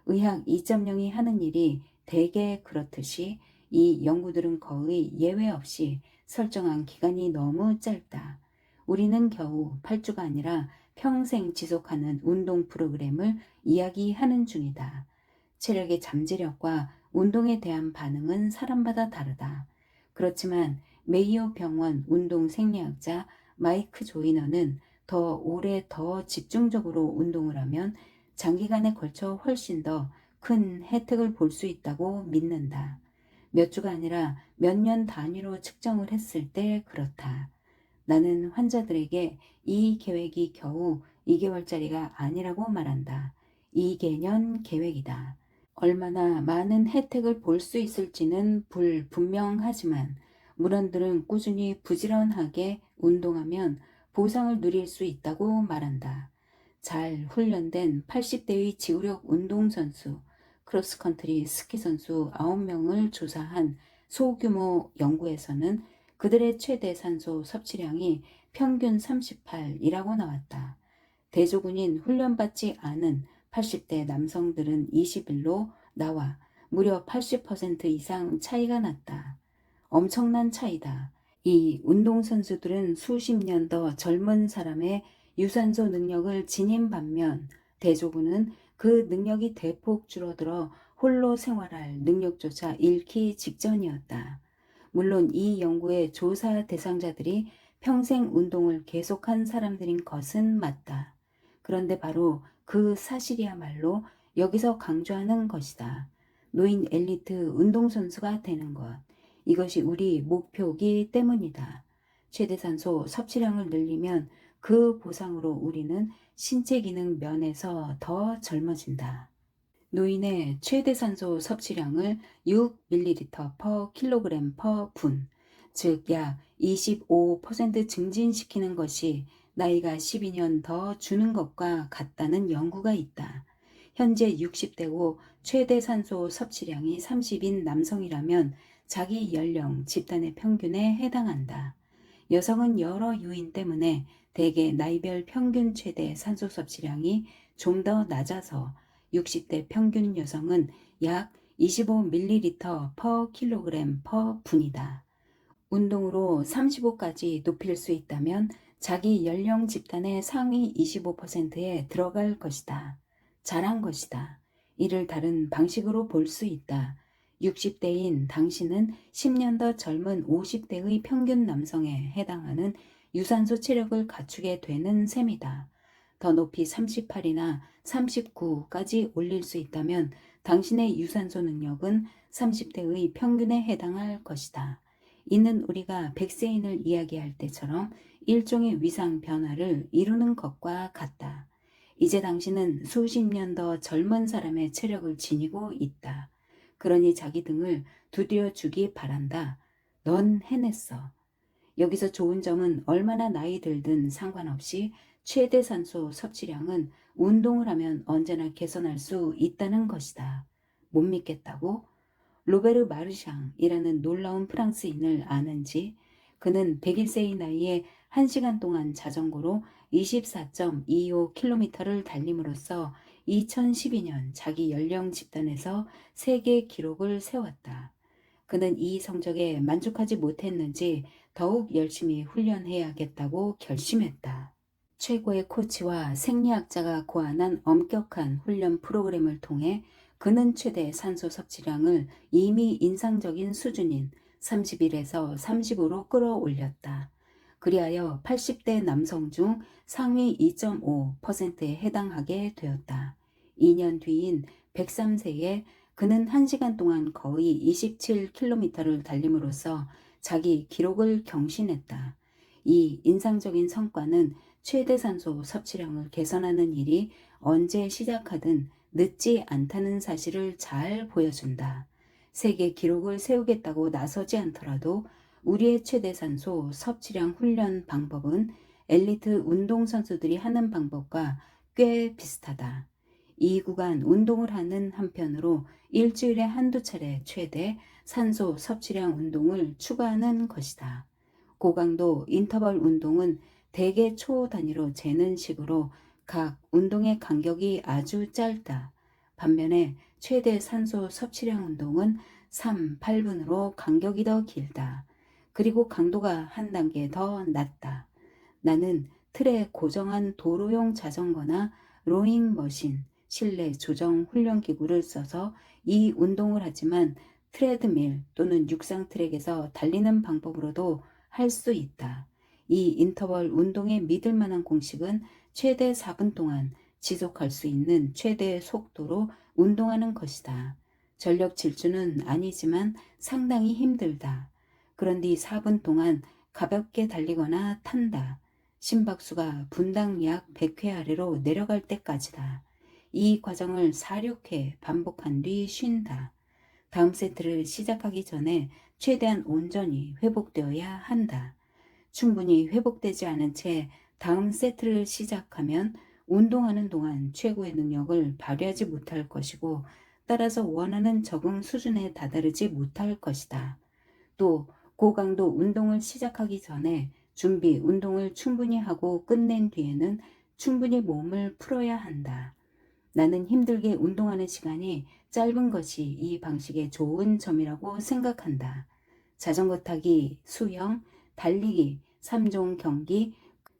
의학 2.0이 하는 일이 대개 그렇듯이 이 연구들은 거의 예외 없이 설정한 기간이 너무 짧다. 우리는 겨우 8주가 아니라 평생 지속하는 운동 프로그램을 이야기하는 중이다. 체력의 잠재력과 운동에 대한 반응은 사람마다 다르다. 그렇지만 메이오 병원 운동 생리학자 마이크 조이너는 더 오래 더 집중적으로 운동을 하면 장기간에 걸쳐 훨씬 더 큰 혜택을 볼 수 있다고 믿는다. 몇 주가 아니라 몇 년 단위로 측정을 했을 때 그렇다. 나는 환자들에게 이 계획이 겨우 2개월짜리가 아니라고 말한다. 2개년 계획이다. 얼마나 많은 혜택을 볼 수 있을지는 불분명하지만 물원들은 꾸준히 부지런하게 운동하면 보상을 누릴 수 있다고 말한다. 잘 훈련된 80대의 지구력 운동선수, 크로스컨트리 스키 선수 9명을 조사한 소규모 연구에서는 그들의 최대 산소 섭취량이 평균 38이라고 나왔다. 대조군인 훈련받지 않은 80대 남성들은 20일로 나와 무려 80% 이상 차이가 났다. 엄청난 차이다. 이 운동선수들은 수십 년 더 젊은 사람의 유산소 능력을 지닌 반면 대조군은 그 능력이 대폭 줄어들어 홀로 생활할 능력조차 잃기 직전이었다. 물론 이 연구의 조사 대상자들이 평생 운동을 계속한 사람들인 것은 맞다. 그런데 바로 그 사실이야말로 여기서 강조하는 것이다. 노인 엘리트 운동선수가 되는 것. 이것이 우리 목표이기 때문이다. 최대 산소 섭취량을 늘리면 그 보상으로 우리는 신체 기능 면에서 더 젊어진다. 노인의 최대 산소 섭취량을 6ml per kg per 분, 즉 약 25% 증진시키는 것이 나이가 12년 더 주는 것과 같다는 연구가 있다. 현재 60대고 최대 산소 섭취량이 30인 남성이라면 자기 연령 집단의 평균에 해당한다. 여성은 여러 요인 때문에 대개 나이별 평균 최대 산소 섭취량이 좀 더 낮아서 60대 평균 여성은 약 25ml per 킬로그램 per 분이다. 운동으로 35까지 높일 수 있다면 자기 연령 집단의 상위 25%에 들어갈 것이다. 잘한 것이다. 이를 다른 방식으로 볼 수 있다. 60대인 당신은 10년 더 젊은 50대의 평균 남성에 해당하는 유산소 체력을 갖추게 되는 셈이다. 더 높이 38이나 39까지 올릴 수 있다면 당신의 유산소 능력은 30대의 평균에 해당할 것이다. 이는 우리가 백세인을 이야기할 때처럼 일종의 위상 변화를 이루는 것과 같다. 이제 당신은 수십 년 더 젊은 사람의 체력을 지니고 있다. 그러니 자기 등을 두드려 주기 바란다. 넌 해냈어. 여기서 좋은 점은 얼마나 나이 들든 상관없이 최대 산소 섭취량은 운동을 하면 언제나 개선할 수 있다는 것이다. 못 믿겠다고? 로베르 마르샹이라는 놀라운 프랑스인을 아는지? 그는 101세의 나이에 1시간 동안 자전거로 24.25km를 달림으로써 2012년 자기 연령 집단에서 세계 기록을 세웠다. 그는 이 성적에 만족하지 못했는지 더욱 열심히 훈련해야겠다고 결심했다. 최고의 코치와 생리학자가 고안한 엄격한 훈련 프로그램을 통해 그는 최대 산소 섭취량을 이미 인상적인 수준인 31에서 30으로 끌어올렸다. 그리하여 80대 남성 중 상위 2.5%에 해당하게 되었다. 2년 뒤인 103세에 그는 1시간 동안 거의 27km를 달림으로써 자기 기록을 경신했다. 이 인상적인 성과는 최대 산소 섭취량을 개선하는 일이 언제 시작하든 늦지 않다는 사실을 잘 보여준다. 세계 기록을 세우겠다고 나서지 않더라도 우리의 최대 산소 섭취량 훈련 방법은 엘리트 운동선수들이 하는 방법과 꽤 비슷하다. 이 구간 운동을 하는 한편으로 일주일에 한두 차례 최대 산소 섭취량 운동을 추가하는 것이다. 고강도 인터벌 운동은 대개 초 단위로 재는 식으로 각 운동의 간격이 아주 짧다. 반면에 최대 산소 섭취량 운동은 3, 8분으로 간격이 더 길다. 그리고 강도가 한 단계 더 낮다. 나는 틀에 고정한 도로용 자전거나 로잉 머신, 실내 조정 훈련 기구를 써서 이 운동을 하지만 트레드밀 또는 육상 트랙에서 달리는 방법으로도 할 수 있다. 이 인터벌 운동의 믿을 만한 공식은 최대 4분 동안 지속할 수 있는 최대 속도로 운동하는 것이다. 전력 질주는 아니지만 상당히 힘들다. 그런 뒤 4분 동안 가볍게 달리거나 탄다. 심박수가 분당 약 100회 아래로 내려갈 때까지다. 이 과정을 4, 6회 반복한 뒤 쉰다. 다음 세트를 시작하기 전에 최대한 온전히 회복되어야 한다. 충분히 회복되지 않은 채 다음 세트를 시작하면 운동하는 동안 최고의 능력을 발휘하지 못할 것이고 따라서 원하는 적응 수준에 다다르지 못할 것이다. 또 고강도 운동을 시작하기 전에 준비 운동을 충분히 하고 끝낸 뒤에는 충분히 몸을 풀어야 한다. 나는 힘들게 운동하는 시간이 짧은 것이 이 방식의 좋은 점이라고 생각한다. 자전거 타기, 수영, 달리기, 3종 경기,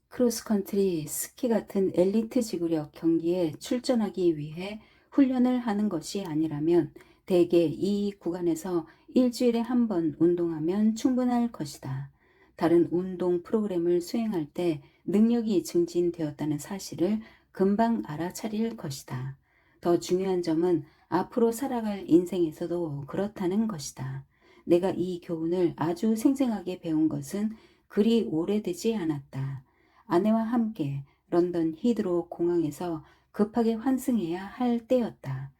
크로스컨트리, 스키 같은 엘리트 지구력 경기에 출전하기 위해 훈련을 하는 것이 아니라면 대개 이 구간에서 일주일에 한 번 운동하면 충분할 것이다. 다른 운동 프로그램을 수행할 때 능력이 증진되었다는 사실을 금방 알아차릴 것이다. 더 중요한 점은 앞으로 살아갈 인생에서도 그렇다는 것이다. 내가 이 교훈을 아주 생생하게 배운 것은 그리 오래되지 않았다. 아내와 함께 런던 히드로 공항에서 급하게 환승해야 할 때였다.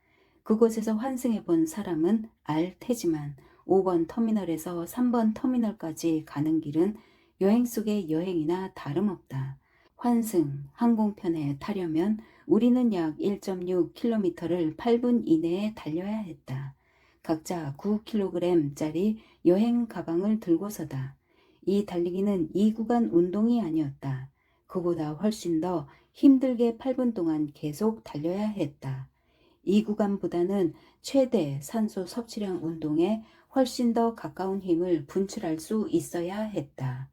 그곳에서 환승해 본 사람은 알 테지만 5번 터미널에서 3번 터미널까지 가는 길은 여행 속의 여행이나 다름없다. 환승 항공편에 타려면 우리는 약 1.6km를 8분 이내에 달려야 했다. 각자 9kg짜리 여행 가방을 들고서다. 이 달리기는 이 구간 운동이 아니었다. 그보다 훨씬 더 힘들게 8분 동안 계속 달려야 했다. 이 구간보다는 최대 산소 섭취량 운동에 훨씬 더 가까운 힘을 분출할 수 있어야 했다.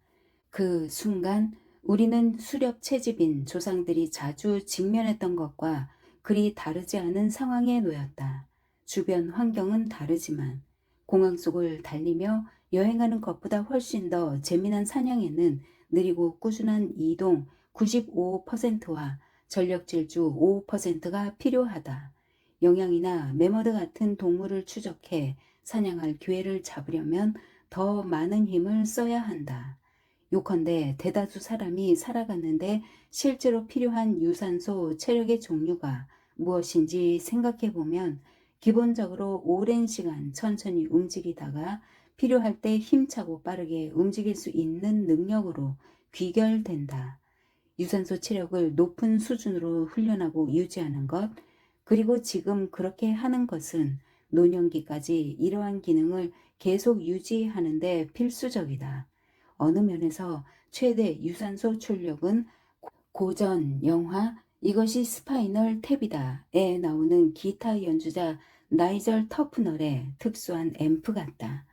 그 순간 우리는 수렵 채집인 조상들이 자주 직면했던 것과 그리 다르지 않은 상황에 놓였다. 주변 환경은 다르지만 공항 속을 달리며 여행하는 것보다 훨씬 더 재미난 사냥에는 느리고 꾸준한 이동 95%와 전력 질주 5%가 필요하다. 영양이나 매머드 같은 동물을 추적해 사냥할 기회를 잡으려면 더 많은 힘을 써야 한다. 요컨대 대다수 사람이 살아갔는데 실제로 필요한 유산소 체력의 종류가 무엇인지 생각해 보면 기본적으로 오랜 시간 천천히 움직이다가 필요할 때 힘차고 빠르게 움직일 수 있는 능력으로 귀결된다. 유산소 체력을 높은 수준으로 훈련하고 유지하는 것, 그리고 지금 그렇게 하는 것은 노년기까지 이러한 기능을 계속 유지하는 데 필수적이다. 어느 면에서 최대 유산소 출력은 고전 영화 이것이 스파이널 탭이다에 나오는 기타 연주자 나이절 터프널의 특수한 앰프 같다.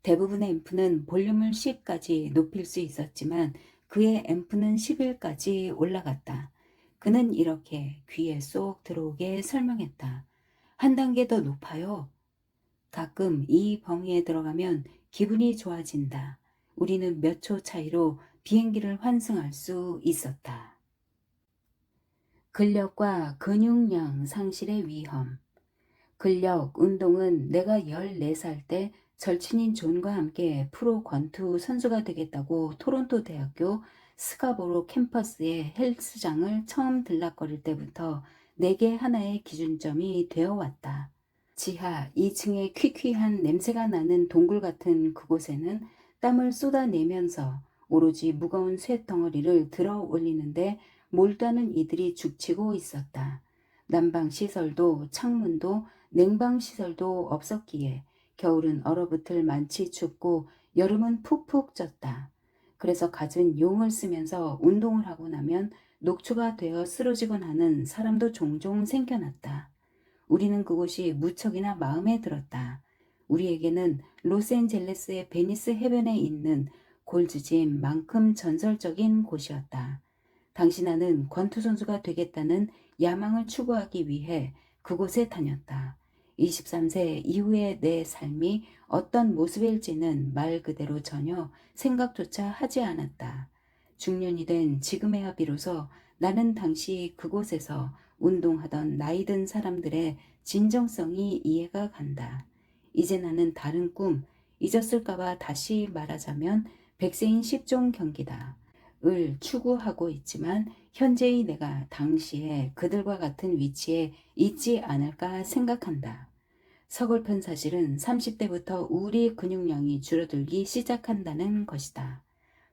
대부분의 앰프는 볼륨을 10까지 높일 수 있었지만 그의 앰프는 11까지 올라갔다. 그는 이렇게 귀에 쏙 들어오게 설명했다. 한 단계 더 높아요. 가끔 이 범위에 들어가면 기분이 좋아진다. 우리는 몇 초 차이로 비행기를 환승할 수 있었다. 근력과 근육량 상실의 위험. 근력 운동은 내가 14살 때 절친인 존과 함께 프로 권투 선수가 되겠다고 토론토 대학교 스카보로 캠퍼스의 헬스장을 처음 들락거릴 때부터 내게 하나의 기준점이 되어 왔다. 지하 2층의 퀴퀴한 냄새가 나는 동굴 같은 그곳에는 땀을 쏟아내면서 오로지 무거운 쇳덩어리를 들어 올리는데 몰두하는 이들이 죽치고 있었다. 난방시설도 창문도 냉방시설도 없었기에 겨울은 얼어붙을 만치 춥고 여름은 푹푹 쪘다. 그래서 갖은 용을 쓰면서 운동을 하고 나면 녹초가 되어 쓰러지곤 하는 사람도 종종 생겨났다. 우리는 그곳이 무척이나 마음에 들었다. 우리에게는 로스앤젤레스의 베니스 해변에 있는 골즈짐만큼 전설적인 곳이었다. 당시 나는 권투 선수가 되겠다는 야망을 추구하기 위해 그곳에 다녔다. 23세 이후의 내 삶이 어떤 모습일지는 말 그대로 전혀 생각조차 하지 않았다. 중년이 된 지금에야 비로소 나는 당시 그곳에서 운동하던 나이 든 사람들의 진정성이 이해가 간다. 이제 나는 다른 꿈, 잊었을까봐 다시 말하자면 백세인 10종 경기다. 을 추구하고 있지만 현재의 내가 당시에 그들과 같은 위치에 있지 않을까 생각한다. 서글픈 사실은 30대부터 우리 근육량이 줄어들기 시작한다는 것이다.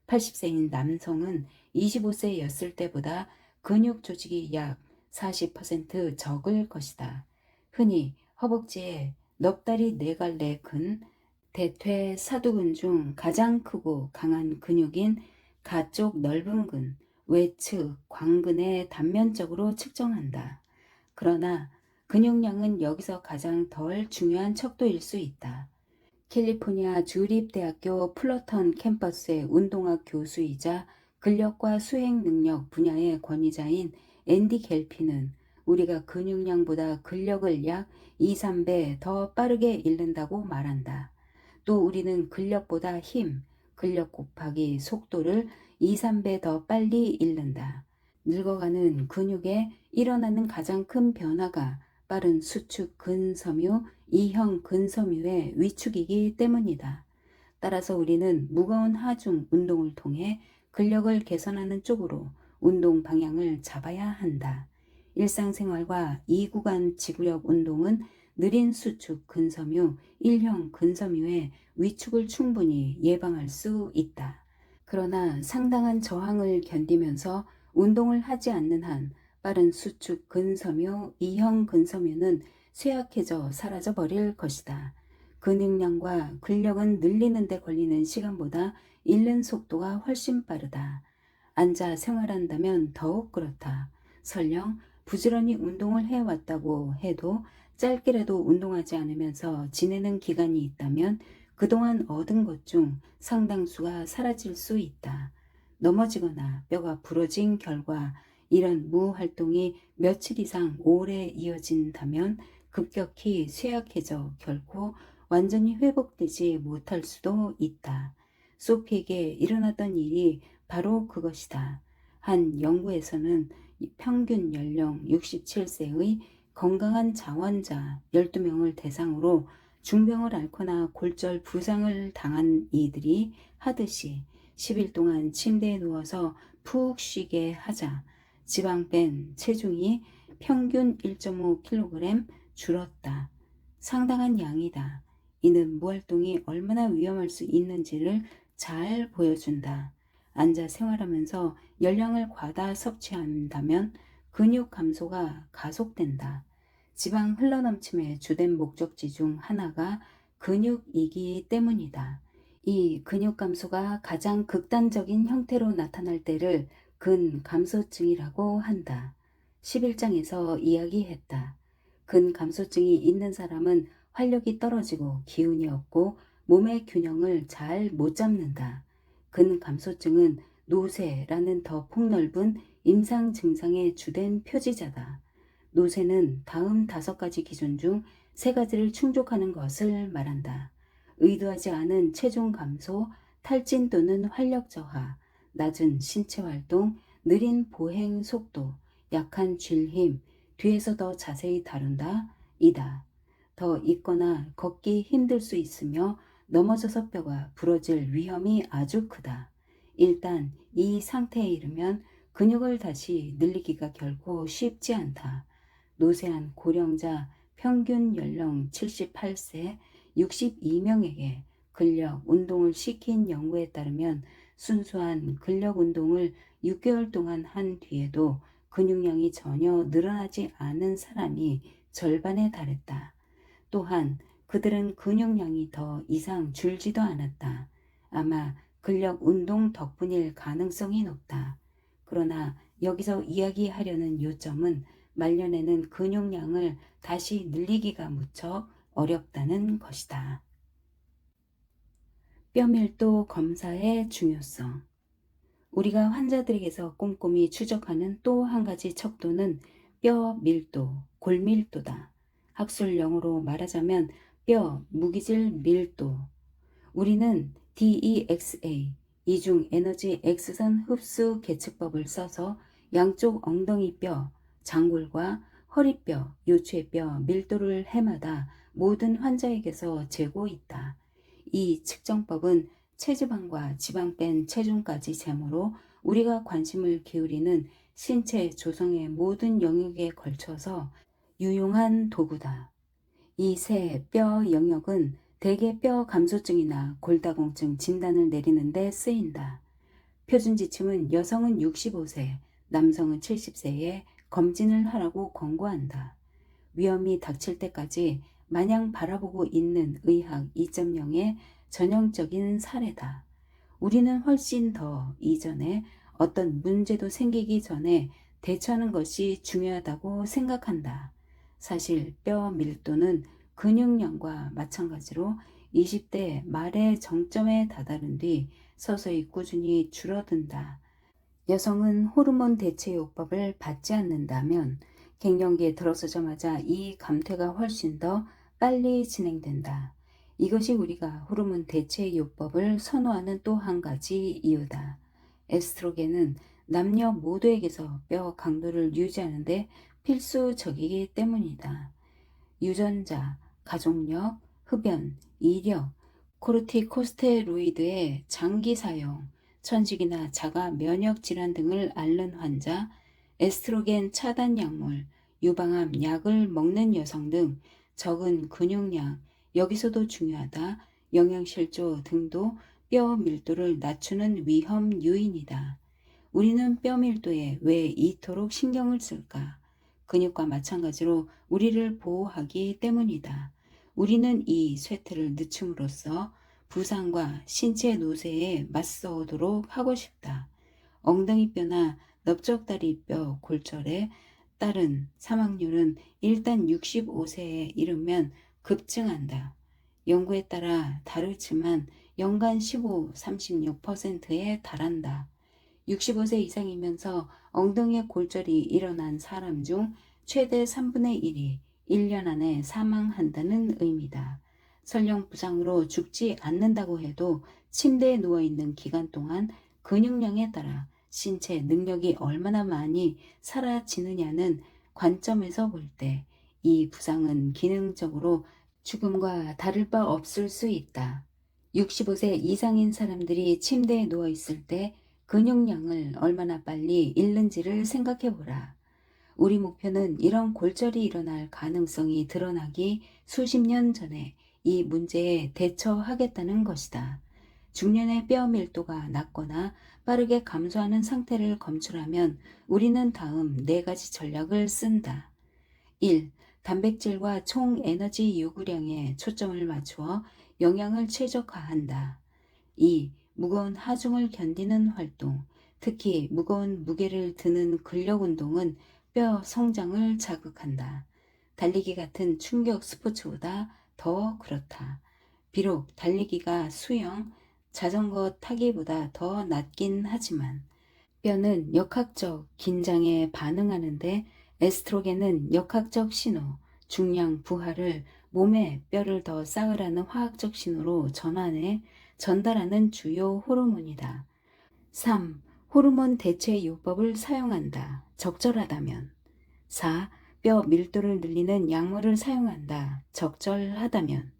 80세인 남성은 25세였을 때보다 근육 조직이 약 40% 적을 것이다. 흔히 허벅지에 넙다리 4갈래 근, 대퇴 사두근 중 가장 크고 강한 근육인 가쪽 넓은 근, 외측 광근에 단면적으로 측정한다. 그러나 근육량은 여기서 가장 덜 중요한 척도일 수 있다. 캘리포니아 주립대학교 플러턴 캠퍼스의 운동학 교수이자 근력과 수행 능력 분야의 권위자인 앤디 갤피는 우리가 근육량보다 근력을 약 2, 3배 더 빠르게 잃는다고 말한다. 또 우리는 근력보다 힘, 근력 곱하기 속도를 2, 3배 더 빨리 잃는다. 늙어가는 근육에 일어나는 가장 큰 변화가 빠른 수축 근섬유, 이형 근섬유의 위축이기 때문이다. 따라서 우리는 무거운 하중 운동을 통해 근력을 개선하는 쪽으로 운동 방향을 잡아야 한다. 일상생활과 2구간 지구력 운동은 느린 수축 근섬유, 1형 근섬유의 위축을 충분히 예방할 수 있다. 그러나 상당한 저항을 견디면서 운동을 하지 않는 한 빠른 수축 근섬유, 2형 근섬유는 쇠약해져 사라져 버릴 것이다. 근육량과 근력은 늘리는 데 걸리는 시간보다 잃는 속도가 훨씬 빠르다. 앉아 생활한다면 더욱 그렇다. 설령 부지런히 운동을 해왔다고 해도 짧게라도 운동하지 않으면서 지내는 기간이 있다면 그동안 얻은 것 중 상당수가 사라질 수 있다. 넘어지거나 뼈가 부러진 결과 이런 무활동이 며칠 이상 오래 이어진다면 급격히 쇠약해져 결코 완전히 회복되지 못할 수도 있다. 소피에게 일어났던 일이 바로 그것이다. 한 연구에서는 평균 연령 67세의 건강한 장원자 12명을 대상으로 중병을 앓거나 골절 부상을 당한 이들이 하듯이 10일 동안 침대에 누워서 푹 쉬게 하자 지방 뺀 체중이 평균 1.5kg 줄었다. 상당한 양이다. 이는 무활동이 얼마나 위험할 수 있는지를 잘 보여준다. 앉아 생활하면서 열량을 과다 섭취한다면 근육 감소가 가속된다. 지방 흘러넘침의 주된 목적지 중 하나가 근육이기 때문이다. 이 근육 감소가 가장 극단적인 형태로 나타날 때를 근감소증이라고 한다. 11장에서 이야기했다. 근감소증이 있는 사람은 활력이 떨어지고 기운이 없고 몸의 균형을 잘 못 잡는다. 근감소증은 노쇠라는 더 폭넓은 임상 증상의 주된 표지자다. 노쇠는 다음 5가지 기준 중 3가지를 충족하는 것을 말한다. 의도하지 않은 체중 감소, 탈진 또는 활력 저하, 낮은 신체 활동, 느린 보행 속도, 약한 쥘힘, 뒤에서 더 자세히 다룬다, 이다. 더 있거나 걷기 힘들 수 있으며 넘어져서 뼈가 부러질 위험이 아주 크다. 일단 이 상태에 이르면 근육을 다시 늘리기가 결코 쉽지 않다. 노쇠한 고령자 평균 연령 78세 62명에게 근력 운동을 시킨 연구에 따르면 순수한 근력 운동을 6개월 동안 한 뒤에도 근육량이 전혀 늘어나지 않은 사람이 절반에 달했다. 또한 그들은 근육량이 더 이상 줄지도 않았다. 아마 근력 운동 덕분일 가능성이 높다. 그러나 여기서 이야기하려는 요점은 말년에는 근육량을 다시 늘리기가 무척 어렵다는 것이다. 뼈밀도 검사의 중요성. 우리가 환자들에게서 꼼꼼히 추적하는 또 한 가지 척도는 뼈 밀도, 골밀도다. 학술 용어로 말하자면 뼈 무기질 밀도. 우리는 DEXA, 이중 에너지 X선 흡수 계측법을 써서 양쪽 엉덩이 뼈, 장골과 허리뼈, 요추의 밀도를 해마다 모든 환자에게서 재고 있다. 이 측정법은 체지방과 지방 뺀 체중까지 재모로 우리가 관심을 기울이는 신체 조성의 모든 영역에 걸쳐서 유용한 도구다. 이 세 뼈 영역은 대개 뼈 감소증이나 골다공증 진단을 내리는 데 쓰인다. 표준 지침은 여성은 65세, 남성은 70세에 검진을 하라고 권고한다. 위험이 닥칠 때까지 마냥 바라보고 있는 의학 2.0의 전형적인 사례다. 우리는 훨씬 더 이전에 어떤 문제도 생기기 전에 대처하는 것이 중요하다고 생각한다. 사실 뼈 밀도는 근육량과 마찬가지로 20대 말의 정점에 다다른 뒤 서서히 꾸준히 줄어든다. 여성은 호르몬 대체요법을 받지 않는다면 갱년기에 들어서자마자 이 감퇴가 훨씬 더 빨리 진행된다. 이것이 우리가 호르몬 대체요법을 선호하는 또 한 가지 이유다. 에스트로겐은 남녀 모두에게서 뼈 강도를 유지하는 데 필수적이기 때문이다. 유전자, 가족력, 흡연, 이력, 코르티코스테로이드의 장기 사용, 천식이나 자가 면역 질환 등을 앓는 환자, 에스트로겐 차단 약물, 유방암 약을 먹는 여성 등 적은 근육량, 여기서도 중요하다, 영양실조 등도 뼈 밀도를 낮추는 위험 요인이다. 우리는 뼈 밀도에 왜 이토록 신경을 쓸까? 근육과 마찬가지로 우리를 보호하기 때문이다. 우리는 이 쇠퇴를 늦춤으로써 부상과 신체 노쇠에 맞서도록 하고 싶다. 엉덩이뼈나 넓적다리뼈 골절에 따른 사망률은 일단 65세에 이르면 급증한다. 연구에 따라 다르지만 연간 15, 36%에 달한다. 65세 이상이면서 엉덩이에 골절이 일어난 사람 중 최대 3분의 1이 1년 안에 사망한다는 의미다. 설령 부상으로 죽지 않는다고 해도 침대에 누워있는 기간 동안 근육량에 따라 신체 능력이 얼마나 많이 사라지느냐는 관점에서 볼 때 이 부상은 기능적으로 죽음과 다를 바 없을 수 있다. 65세 이상인 사람들이 침대에 누워있을 때 근육량을 얼마나 빨리 잃는지를 생각해 보라. 우리 목표는 이런 골절이 일어날 가능성이 드러나기 수십 년 전에 이 문제에 대처하겠다는 것이다. 중년의 뼈 밀도가 낮거나 빠르게 감소하는 상태를 검출하면 우리는 다음 4가지 전략을 쓴다. 1. 단백질과 총 에너지 요구량에 초점을 맞추어 영양을 최적화한다. 2. 무거운 하중을 견디는 활동, 특히 무거운 무게를 드는 근력 운동은 뼈 성장을 자극한다. 달리기 같은 충격 스포츠보다 더 그렇다. 비록 달리기가 수영, 자전거 타기보다 더 낫긴 하지만 뼈는 역학적 긴장에 반응하는데 에스트로겐은 역학적 신호, 중량 부하를 몸에 뼈를 더 쌓으라는 화학적 신호로 전달하는 주요 호르몬이다. 3. 호르몬 대체 요법을 사용한다. 적절하다면. 4. 뼈 밀도를 늘리는 약물을 사용한다. 적절하다면.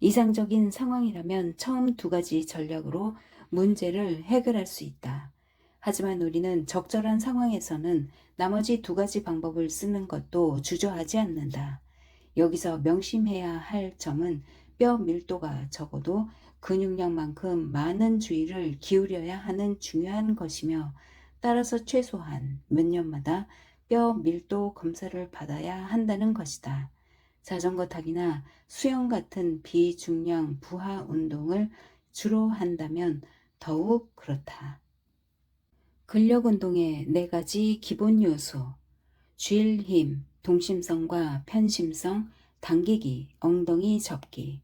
이상적인 상황이라면 처음 2가지 전략으로 문제를 해결할 수 있다. 하지만 우리는 적절한 상황에서는 나머지 2가지 방법을 쓰는 것도 주저하지 않는다. 여기서 명심해야 할 점은 뼈 밀도가 적어도 근육량만큼 많은 주의를 기울여야 하는 중요한 것이며, 따라서 최소한 몇 년마다 뼈 밀도 검사를 받아야 한다는 것이다. 자전거 타기나 수영 같은 비중량 부하 운동을 주로 한다면 더욱 그렇다. 근력 운동의 4가지 기본 요소. 쥘 힘, 동심성과 편심성, 당기기, 엉덩이 접기.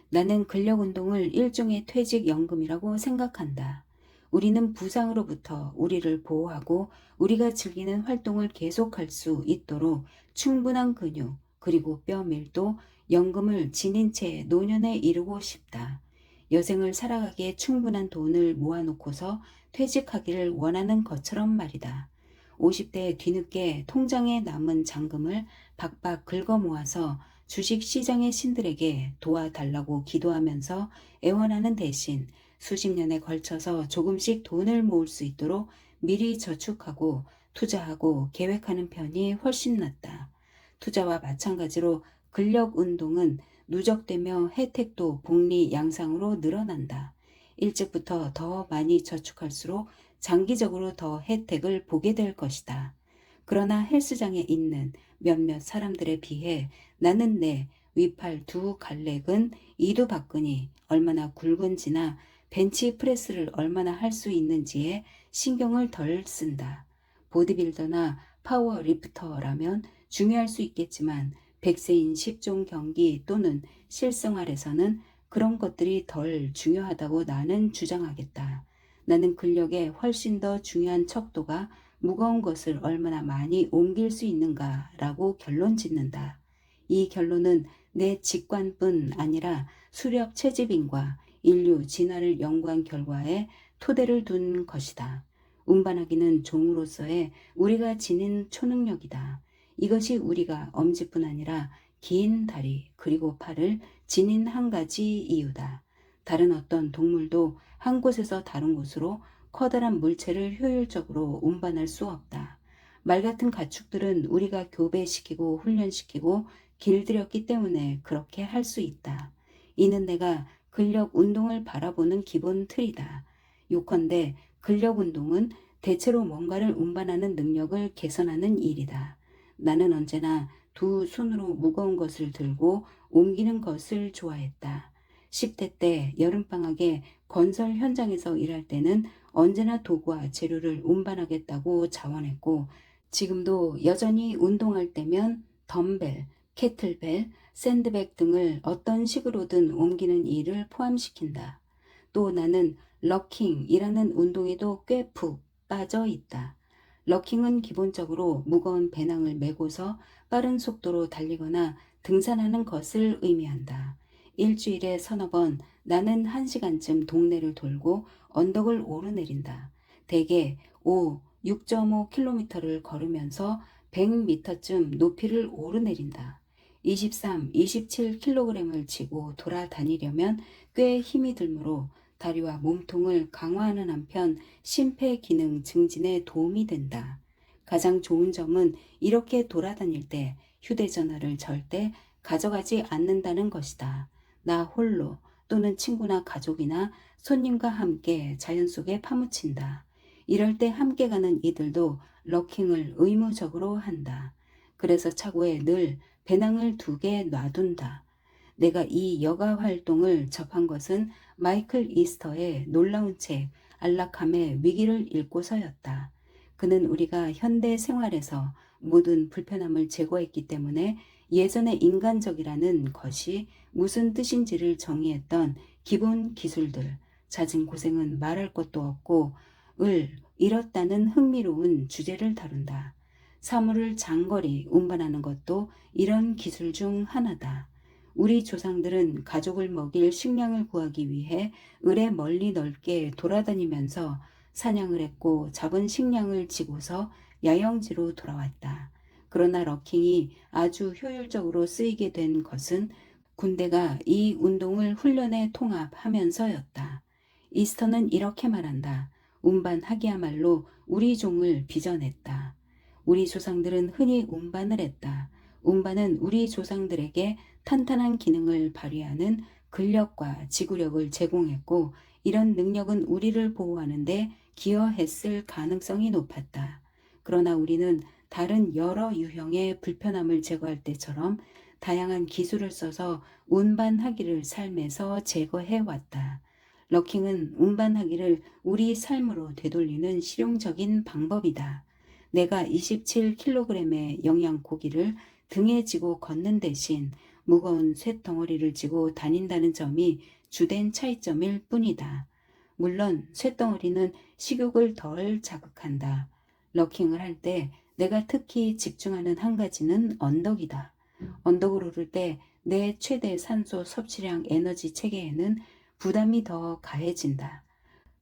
나는 근력 운동을 일종의 퇴직연금이라고 생각한다. 우리는 부상으로부터 우리를 보호하고 우리가 즐기는 활동을 계속할 수 있도록 충분한 근육, 그리고 뼈 밀도, 연금을 지닌 채 노년에 이르고 싶다. 여생을 살아가기에 충분한 돈을 모아놓고서 퇴직하기를 원하는 것처럼 말이다. 50대 뒤늦게 통장에 남은 잔금을 박박 긁어 모아서 주식시장의 신들에게 도와달라고 기도하면서 애원하는 대신 수십 년에 걸쳐서 조금씩 돈을 모을 수 있도록 미리 저축하고 투자하고 계획하는 편이 훨씬 낫다. 투자와 마찬가지로 근력 운동은 누적되며 혜택도 복리 양상으로 늘어난다. 일찍부터 더 많이 저축할수록 장기적으로 더 혜택을 보게 될 것이다. 그러나 헬스장에 있는 몇몇 사람들에 비해 나는 내 위팔 2갈래근 이두박근이 얼마나 굵은지나 벤치프레스를 얼마나 할 수 있는지에 신경을 덜 쓴다. 보디빌더나 파워리프터라면 중요할 수 있겠지만 100세인 10종 경기 또는 실생활에서는 그런 것들이 덜 중요하다고 나는 주장하겠다. 나는 근력에 훨씬 더 중요한 척도가 무거운 것을 얼마나 많이 옮길 수 있는가라고 결론 짓는다. 이 결론은 내 직관뿐 아니라 수렵 채집인과 인류 진화를 연구한 결과에 토대를 둔 것이다. 운반하기는 종으로서의 우리가 지닌 초능력이다. 이것이 우리가 엄지뿐 아니라 긴 다리 그리고 팔을 지닌 한 가지 이유다. 다른 어떤 동물도 한 곳에서 다른 곳으로 커다란 물체를 효율적으로 운반할 수 없다. 말 같은 가축들은 우리가 교배시키고 훈련시키고 길들였기 때문에 그렇게 할 수 있다. 이는 내가 근력 운동을 바라보는 기본 틀이다. 요컨대 근력 운동은 대체로 뭔가를 운반하는 능력을 개선하는 일이다. 나는 언제나 2손으로 무거운 것을 들고 옮기는 것을 좋아했다. 10대 때 여름방학에 건설 현장에서 일할 때는 언제나 도구와 재료를 운반하겠다고 자원했고, 지금도 여전히 운동할 때면 덤벨, 케틀벨, 샌드백 등을 어떤 식으로든 옮기는 일을 포함시킨다. 또 나는 러킹이라는 운동에도 꽤 푹 빠져 있다. 러킹은 기본적으로 무거운 배낭을 메고서 빠른 속도로 달리거나 등산하는 것을 의미한다. 일주일에 서너 번 나는 1시간쯤 동네를 돌고 언덕을 오르내린다. 대개 6.5km를 걸으면서 100m쯤 높이를 오르내린다. 23, 27kg을 지고 돌아다니려면 꽤 힘이 들므로 다리와 몸통을 강화하는 한편 심폐기능 증진에 도움이 된다. 가장 좋은 점은 이렇게 돌아다닐 때 휴대전화를 절대 가져가지 않는다는 것이다. 나 홀로 또는 친구나 가족이나 손님과 함께 자연 속에 파묻힌다. 이럴 때 함께 가는 이들도 러킹을 의무적으로 한다. 그래서 차고에 늘 배낭을 2개 놔둔다. 내가 이 여가 활동을 접한 것은 마이클 이스터의 놀라운 책 안락함의 위기를 읽고서였다. 그는 우리가 현대 생활에서 모든 불편함을 제거했기 때문에 예전의 인간적이라는 것이 무슨 뜻인지를 정의했던 기본 기술들, 잦은 고생은 말할 것도 없고 을 잃었다는 흥미로운 주제를 다룬다. 사물을 장거리 운반하는 것도 이런 기술 중 하나다. 우리 조상들은 가족을 먹일 식량을 구하기 위해 을에 멀리 넓게 돌아다니면서 사냥을 했고 잡은 식량을 지고서 야영지로 돌아왔다. 그러나 러킹이 아주 효율적으로 쓰이게 된 것은 군대가 이 운동을 훈련에 통합하면서였다. 이스터는 이렇게 말한다. 운반하기야말로 우리 종을 빚어냈다. 우리 조상들은 흔히 운반을 했다. 운반은 우리 조상들에게 탄탄한 기능을 발휘하는 근력과 지구력을 제공했고 이런 능력은 우리를 보호하는 데 기여했을 가능성이 높았다. 그러나 우리는 다른 여러 유형의 불편함을 제거할 때처럼 다양한 기술을 써서 운반하기를 삶에서 제거해왔다. 러킹은 운반하기를 우리 삶으로 되돌리는 실용적인 방법이다. 내가 27kg의 영양고기를 등에 지고 걷는 대신 무거운 쇳덩어리를 지고 다닌다는 점이 주된 차이점일 뿐이다. 물론 쇳덩어리는 식욕을 덜 자극한다. 러킹을 할 때 내가 특히 집중하는 한 가지는 언덕이다. 언덕을 오를 때 내 최대 산소 섭취량 에너지 체계에는 부담이 더 가해진다.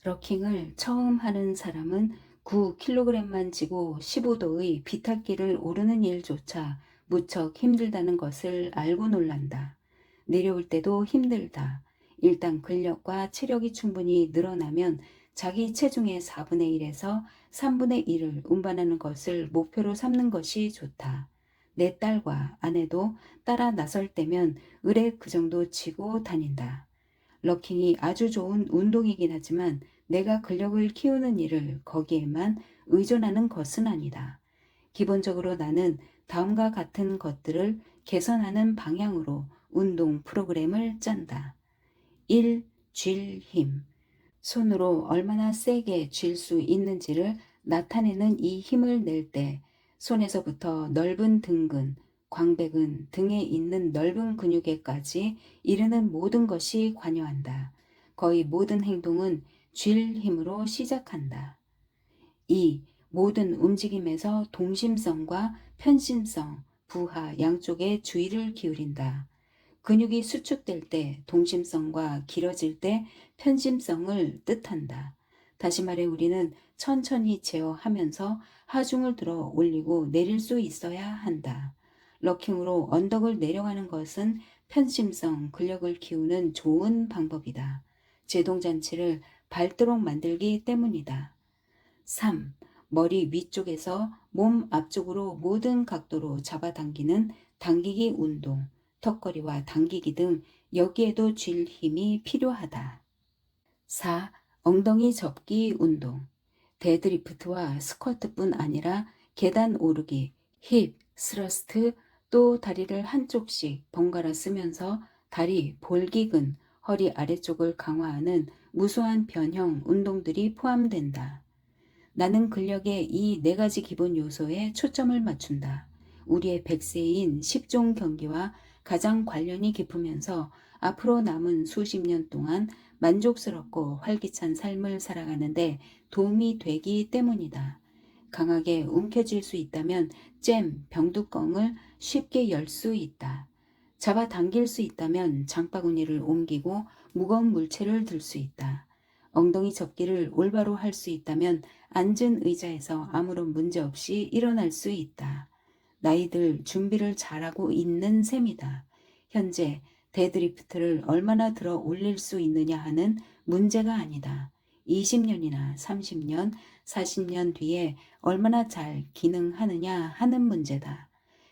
러킹을 처음 하는 사람은 9kg만 지고 15도의 비탈길을 오르는 일조차 무척 힘들다는 것을 알고 놀란다. 내려올 때도 힘들다. 일단 근력과 체력이 충분히 늘어나면 자기 체중의 4분의 1에서 3분의 1을 운반하는 것을 목표로 삼는 것이 좋다. 내 딸과 아내도 따라 나설 때면 을에 그 정도 지고 다닌다. 러킹이 아주 좋은 운동이긴 하지만 내가 근력을 키우는 일을 거기에만 의존하는 것은 아니다. 기본적으로 나는 다음과 같은 것들을 개선하는 방향으로 운동 프로그램을 짠다. 1. 쥘 힘. 손으로 얼마나 세게 쥘 수 있는지를 나타내는 이 힘을 낼 때 손에서부터 넓은 등근, 광배근 등에 있는 넓은 근육에까지 이르는 모든 것이 관여한다. 거의 모든 행동은 쥘 힘으로 시작한다. 2. 모든 움직임에서 동심성과 편심성, 부하 양쪽에 주의를 기울인다. 근육이 수축될 때 동심성과 길어질 때 편심성을 뜻한다. 다시 말해 우리는 천천히 제어하면서 하중을 들어 올리고 내릴 수 있어야 한다. 러킹으로 언덕을 내려가는 것은 편심성, 근력을 키우는 좋은 방법이다. 제동장치를 닳도록 만들기 때문이다. 3. 머리 위쪽에서 몸 앞쪽으로 모든 각도로 잡아당기는 당기기 운동, 턱걸이와 당기기 등 여기에도 쥘 힘이 필요하다. 4. 엉덩이 접기 운동. 데드리프트와 스쿼트뿐 아니라 계단 오르기, 힙, 스러스트, 또 다리를 한쪽씩 번갈아 쓰면서 다리, 볼기근, 허리 아래쪽을 강화하는 무수한 변형 운동들이 포함된다. 나는 근력의 이 네 가지 기본 요소에 초점을 맞춘다. 우리의 100세인 10종 경기와 가장 관련이 깊으면서 앞으로 남은 수십 년 동안 만족스럽고 활기찬 삶을 살아가는데 도움이 되기 때문이다. 강하게 움켜쥘 수 있다면 잼, 병뚜껑을 쉽게 열 수 있다. 잡아당길 수 있다면 장바구니를 옮기고 무거운 물체를 들 수 있다. 엉덩이 접기를 올바로 할 수 있다면 앉은 의자에서 아무런 문제 없이 일어날 수 있다. 나이들 준비를 잘하고 있는 셈이다. 현재 데드리프트를 얼마나 들어 올릴 수 있느냐 하는 문제가 아니다. 20년이나 30년, 40년 뒤에 얼마나 잘 기능하느냐 하는 문제다.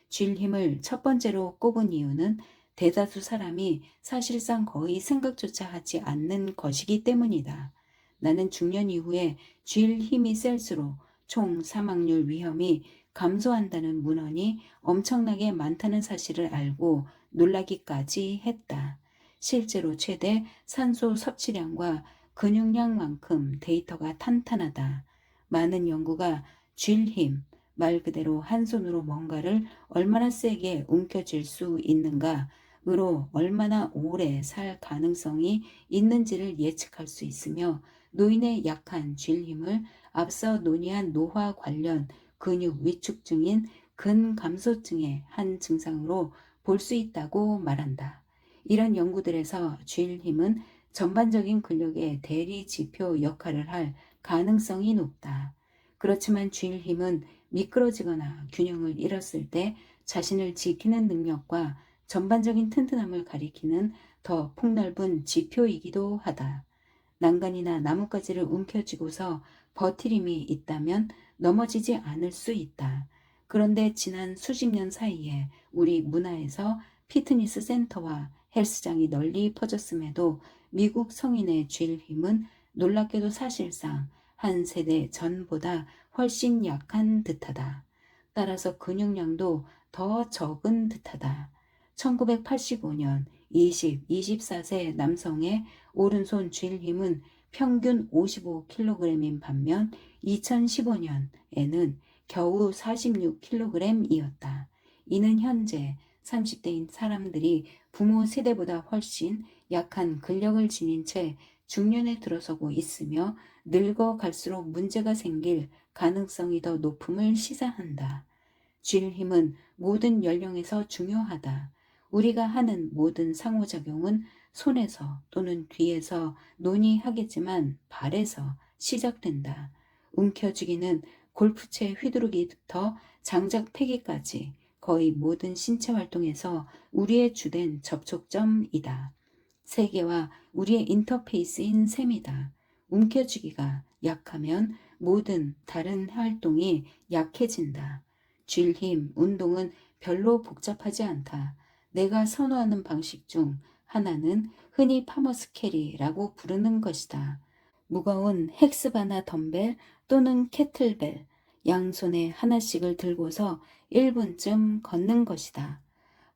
쥘 힘을 첫 번째로 꼽은 이유는 대다수 사람이 사실상 거의 생각조차 하지 않는 것이기 때문이다. 나는 중년 이후에 쥘 힘이 셀수록 총 사망률 위험이 감소한다는 문헌이 엄청나게 많다는 사실을 알고 놀라기까지 했다. 실제로 최대 산소 섭취량과 근육량만큼 데이터가 탄탄하다. 많은 연구가 쥘 힘, 말 그대로 한 손으로 뭔가를 얼마나 세게 움켜쥘 수 있는가으로 얼마나 오래 살 가능성이 있는지를 예측할 수 있으며 노인의 약한 쥘 힘을 앞서 논의한 노화 관련 근육 위축증인 근감소증의 한 증상으로 볼 수 있다고 말한다. 이런 연구들에서 쥘 힘은 전반적인 근력의 대리 지표 역할을 할 가능성이 높다. 그렇지만 쥘 힘은 미끄러지거나 균형을 잃었을 때 자신을 지키는 능력과 전반적인 튼튼함을 가리키는 더 폭넓은 지표이기도 하다. 난간이나 나뭇가지를 움켜쥐고서 버티림이 있다면 넘어지지 않을 수 있다. 그런데 지난 수십 년 사이에 우리 문화에서 피트니스 센터와 헬스장이 널리 퍼졌음에도 미국 성인의 쥘 힘은 놀랍게도 사실상 한 세대 전보다 훨씬 약한 듯하다. 따라서 근육량도 더 적은 듯하다. 1985년 24세 남성의 오른손 쥘 힘은 평균 55kg인 반면 2015년에는 겨우 46kg이었다. 이는 현재 30대인 사람들이 부모 세대보다 훨씬 약한 근력을 지닌 채 중년에 들어서고 있으며 늙어갈수록 문제가 생길 가능성이 더 높음을 시사한다. 쥘 힘은 모든 연령에서 중요하다. 우리가 하는 모든 상호작용은 손에서 또는 뒤에서 논의하겠지만 발에서 시작된다. 움켜쥐기는 골프채 휘두르기부터 장작 패기까지 거의 모든 신체 활동에서 우리의 주된 접촉점이다. 세계와 우리의 인터페이스인 셈이다. 움켜쥐기가 약하면 모든 다른 활동이 약해진다. 쥘 힘, 운동은 별로 복잡하지 않다. 내가 선호하는 방식 중 하나는 흔히 파머스 캐리라고 부르는 것이다. 무거운 헥스바나 덤벨 또는 캐틀벨, 양손에 하나씩을 들고서 1분쯤 걷는 것이다.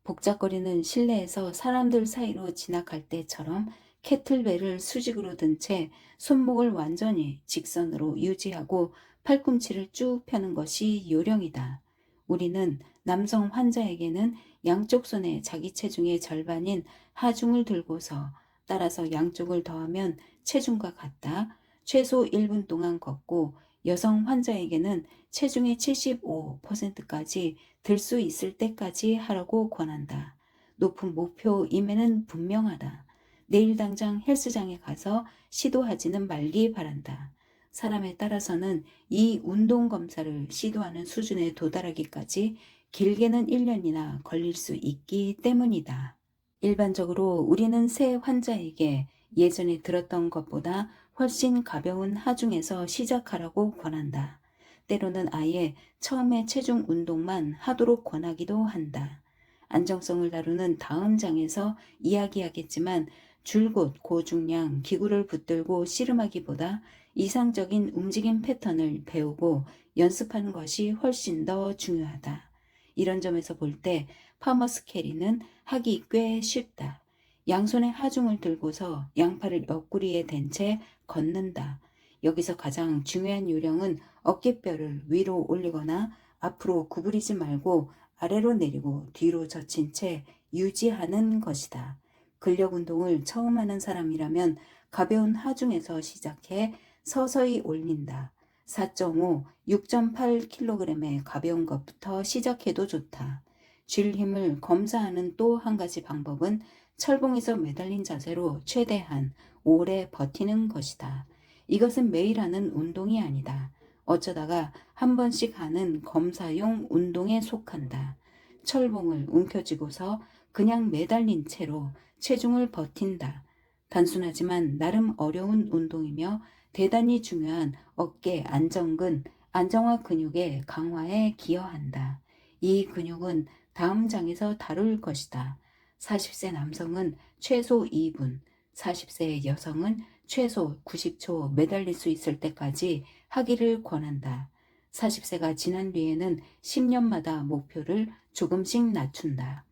복잡거리는 실내에서 사람들 사이로 지나갈 때처럼 캐틀벨을 수직으로 든 채 손목을 완전히 직선으로 유지하고 팔꿈치를 쭉 펴는 것이 요령이다. 우리는 남성 환자에게는 양쪽 손에 자기 체중의 절반인 하중을 들고서 따라서 양쪽을 더하면 체중과 같다. 최소 1분 동안 걷고 여성 환자에게는 체중의 75%까지 들 수 있을 때까지 하라고 권한다. 높은 목표임에는 분명하다. 내일 당장 헬스장에 가서 시도하지는 말기 바란다. 사람에 따라서는 이 운동 검사를 시도하는 수준에 도달하기까지 길게는 1년이나 걸릴 수 있기 때문이다. 일반적으로 우리는 새 환자에게 예전에 들었던 것보다 훨씬 가벼운 하중에서 시작하라고 권한다. 때로는 아예 처음에 체중 운동만 하도록 권하기도 한다. 안정성을 다루는 다음 장에서 이야기하겠지만 줄곧 고중량 기구를 붙들고 씨름하기보다 이상적인 움직임 패턴을 배우고 연습하는 것이 훨씬 더 중요하다. 이런 점에서 볼 때 파머스 캐리는 하기 꽤 쉽다. 양손에 하중을 들고서 양팔을 옆구리에 댄 채 걷는다. 여기서 가장 중요한 요령은 어깨뼈를 위로 올리거나 앞으로 구부리지 말고 아래로 내리고 뒤로 젖힌 채 유지하는 것이다. 근력 운동을 처음 하는 사람이라면 가벼운 하중에서 시작해 서서히 올린다. 4.5, 6.8kg의 가벼운 것부터 시작해도 좋다. 쥘 힘을 검사하는 또 한 가지 방법은 철봉에서 매달린 자세로 최대한 오래 버티는 것이다. 이것은 매일 하는 운동이 아니다. 어쩌다가 한 번씩 하는 검사용 운동에 속한다. 철봉을 움켜쥐고서 그냥 매달린 채로 체중을 버틴다. 단순하지만 나름 어려운 운동이며 대단히 중요한 어깨 안정근, 안정화 근육의 강화에 기여한다. 이 근육은 다음 장에서 다룰 것이다. 40세 남성은 최소 2분, 40세 여성은 최소 90초 매달릴 수 있을 때까지 하기를 권한다. 40세가 지난 뒤에는 10년마다 목표를 조금씩 낮춘다.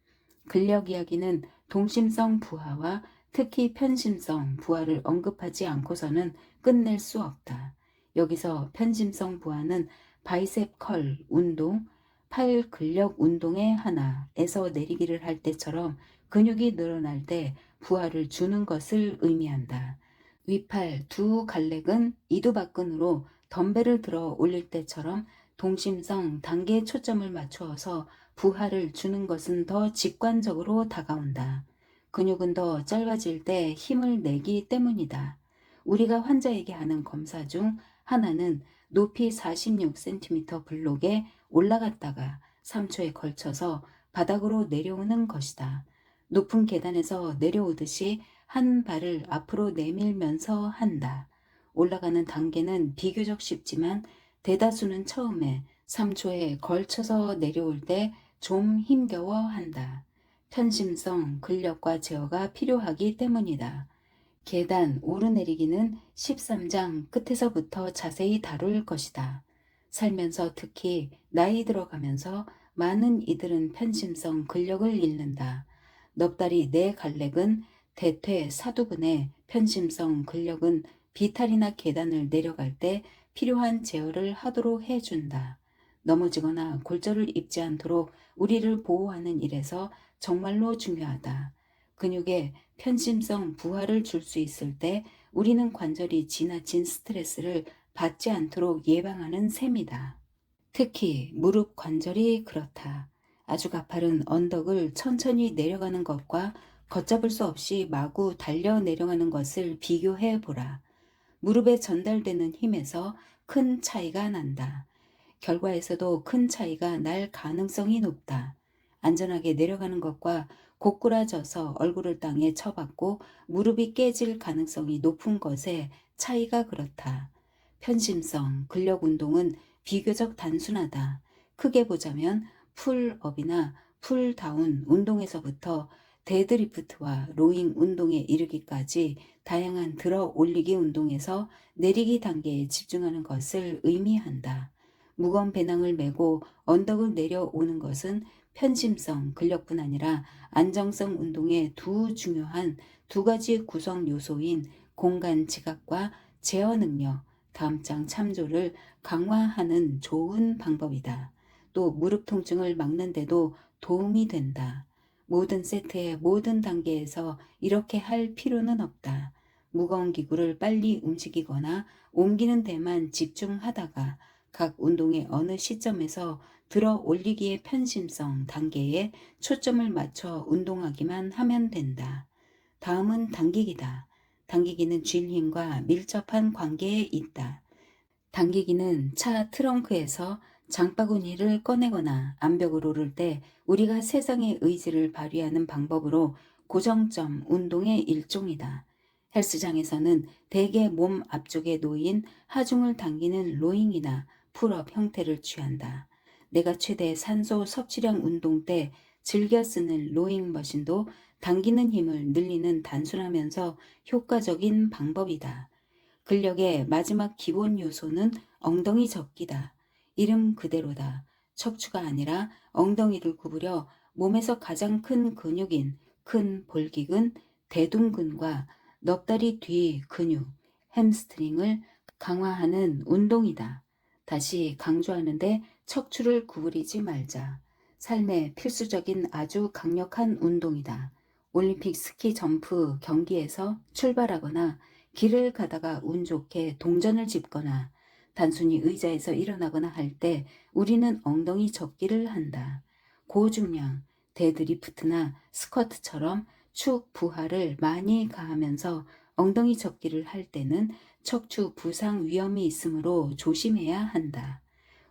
근력 이야기는 동심성 부하와 특히 편심성 부하를 언급하지 않고서는 끝낼 수 없다. 여기서 편심성 부하는 바이셉 컬 운동, 팔 근력 운동의 하나에서 내리기를 할 때처럼 근육이 늘어날 때 부하를 주는 것을 의미한다. 위팔 두 갈래근 이두박근으로 덤벨을 들어 올릴 때처럼 동심성 단계에 초점을 맞추어서 부하를 주는 것은 더 직관적으로 다가온다. 근육은 더 짧아질 때 힘을 내기 때문이다. 우리가 환자에게 하는 검사 중 하나는 높이 46cm 블록에 올라갔다가 3초에 걸쳐서 바닥으로 내려오는 것이다. 높은 계단에서 내려오듯이 한 발을 앞으로 내밀면서 한다. 올라가는 단계는 비교적 쉽지만 대다수는 처음에 3초에 걸쳐서 내려올 때 좀 힘겨워 한다. 편심성 근력과 제어가 필요하기 때문이다. 계단 오르내리기는 13장 끝에서부터 자세히 다룰 것이다. 살면서 특히 나이 들어가면서 많은 이들은 편심성 근력을 잃는다. 넙다리 네 갈래근, 대퇴 사두근의 편심성 근력은 비탈이나 계단을 내려갈 때 필요한 제어를 하도록 해준다. 넘어지거나 골절을 입지 않도록 우리를 보호하는 일에서 정말로 중요하다. 근육에 편심성 부하를 줄 수 있을 때 우리는 관절이 지나친 스트레스를 받지 않도록 예방하는 셈이다. 특히 무릎 관절이 그렇다. 아주 가파른 언덕을 천천히 내려가는 것과 걷잡을 수 없이 마구 달려 내려가는 것을 비교해 보라. 무릎에 전달되는 힘에서 큰 차이가 난다. 결과에서도 큰 차이가 날 가능성이 높다. 안전하게 내려가는 것과 고꾸라져서 얼굴을 땅에 쳐박고 무릎이 깨질 가능성이 높은 것의 차이가 그렇다. 편심성 근력 운동은 비교적 단순하다. 크게 보자면 풀업이나 풀다운 운동에서부터 데드리프트와 로잉 운동에 이르기까지 다양한 들어 올리기 운동에서 내리기 단계에 집중하는 것을 의미한다. 무거운 배낭을 메고 언덕을 내려오는 것은 편심성 근력뿐 아니라 안정성 운동의 중요한 두 가지 구성 요소인 공간 지각과 제어 능력, 다음 장 참조를 강화하는 좋은 방법이다. 또 무릎 통증을 막는 데도 도움이 된다. 모든 세트의 모든 단계에서 이렇게 할 필요는 없다. 무거운 기구를 빨리 움직이거나 옮기는 데만 집중하다가 각 운동의 어느 시점에서 들어 올리기의 편심성 단계에 초점을 맞춰 운동하기만 하면 된다. 다음은 당기기다. 당기기는 쥘 힘과 밀접한 관계에 있다. 당기기는 차 트렁크에서 장바구니를 꺼내거나 암벽을 오를 때 우리가 세상의 의지를 발휘하는 방법으로 고정점 운동의 일종이다. 헬스장에서는 대개 몸 앞쪽에 놓인 하중을 당기는 로잉이나 풀업 형태를 취한다. 내가 최대 산소 섭취량 운동 때 즐겨 쓰는 로잉 머신도 당기는 힘을 늘리는 단순하면서 효과적인 방법이다. 근력의 마지막 기본 요소는 엉덩이 접기다. 이름 그대로다. 척추가 아니라 엉덩이를 구부려 몸에서 가장 큰 근육인 큰 볼기근, 대둔근과 넙다리 뒤 근육, 햄스트링을 강화하는 운동이다. 다시 강조하는데 척추를 구부리지 말자. 삶의 필수적인 아주 강력한 운동이다. 올림픽 스키 점프 경기에서 출발하거나 길을 가다가 운 좋게 동전을 짚거나 단순히 의자에서 일어나거나 할 때 우리는 엉덩이 접기를 한다. 고중량, 데드리프트나 스쿼트처럼 축 부하를 많이 가하면서 엉덩이 접기를 할 때는 척추 부상 위험이 있으므로 조심해야 한다.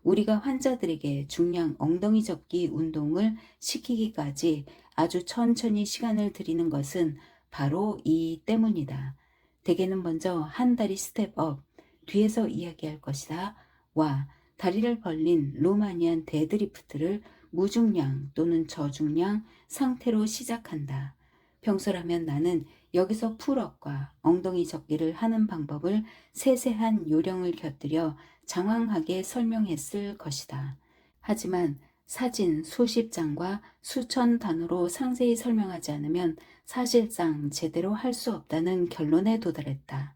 우리가 환자들에게 중량 엉덩이 접기 운동을 시키기까지 아주 천천히 시간을 들이는 것은 바로 이 때문이다. 대개는 먼저 한 다리 스텝업, 뒤에서 이야기할 것이다. 와, 다리를 벌린 로마니안 데드리프트를 무중량 또는 저중량 상태로 시작한다. 평소라면 나는 여기서 풀업과 엉덩이 접기를 하는 방법을 세세한 요령을 곁들여 장황하게 설명했을 것이다. 하지만 사진 수십 장과 수천 단어로 상세히 설명하지 않으면 사실상 제대로 할 수 없다는 결론에 도달했다.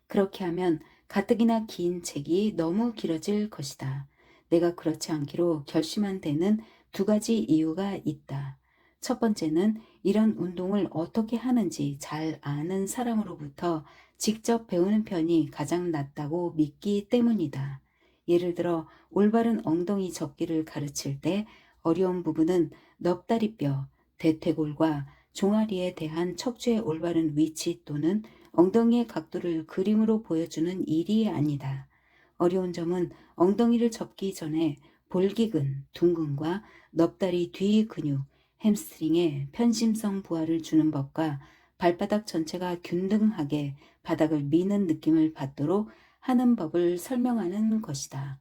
그렇게 하면 가뜩이나 긴 책이 너무 길어질 것이다. 내가 그렇지 않기로 결심한 데는 두 가지 이유가 있다. 첫 번째는 이런 운동을 어떻게 하는지 잘 아는 사람으로부터 직접 배우는 편이 가장 낫다고 믿기 때문이다. 예를 들어 올바른 엉덩이 접기를 가르칠 때 어려운 부분은 넙다리뼈, 대퇴골과 종아리에 대한 척추의 올바른 위치 또는 엉덩이의 각도를 그림으로 보여주는 일이 아니다. 어려운 점은 엉덩이를 접기 전에 볼기근, 둔근과 넙다리 뒤 근육, 햄스트링에 편심성 부하를 주는 법과 발바닥 전체가 균등하게 바닥을 미는 느낌을 받도록 하는 법을 설명하는 것이다.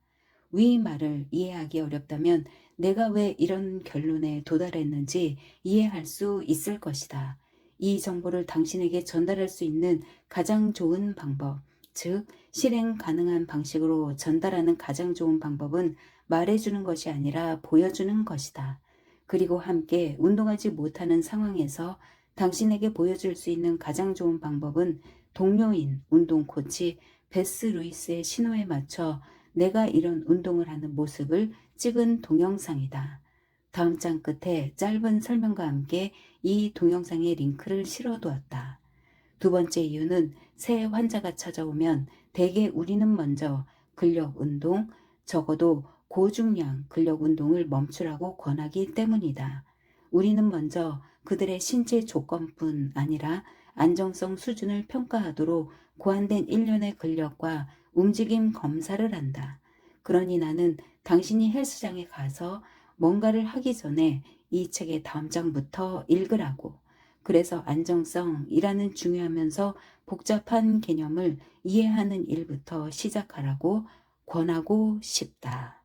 위 말을 이해하기 어렵다면 내가 왜 이런 결론에 도달했는지 이해할 수 있을 것이다. 이 정보를 당신에게 전달할 수 있는 가장 좋은 방법, 즉 실행 가능한 방식으로 전달하는 가장 좋은 방법은 말해주는 것이 아니라 보여주는 것이다. 그리고 함께 운동하지 못하는 상황에서 당신에게 보여줄 수 있는 가장 좋은 방법은 동료인 운동 코치 베스 루이스의 신호에 맞춰 내가 이런 운동을 하는 모습을 찍은 동영상이다. 다음 장 끝에 짧은 설명과 함께 이 동영상의 링크를 실어두었다. 두 번째 이유는 새 환자가 찾아오면 대개 우리는 먼저 근력 운동, 적어도 고중량 근력 운동을 멈추라고 권하기 때문이다. 우리는 먼저 그들의 신체 조건뿐 아니라 안정성 수준을 평가하도록 고안된 일련의 근력과 움직임 검사를 한다. 그러니 나는 당신이 헬스장에 가서 뭔가를 하기 전에 이 책의 다음 장부터 읽으라고. 그래서 안정성이라는 중요하면서 복잡한 개념을 이해하는 일부터 시작하라고 권하고 싶다.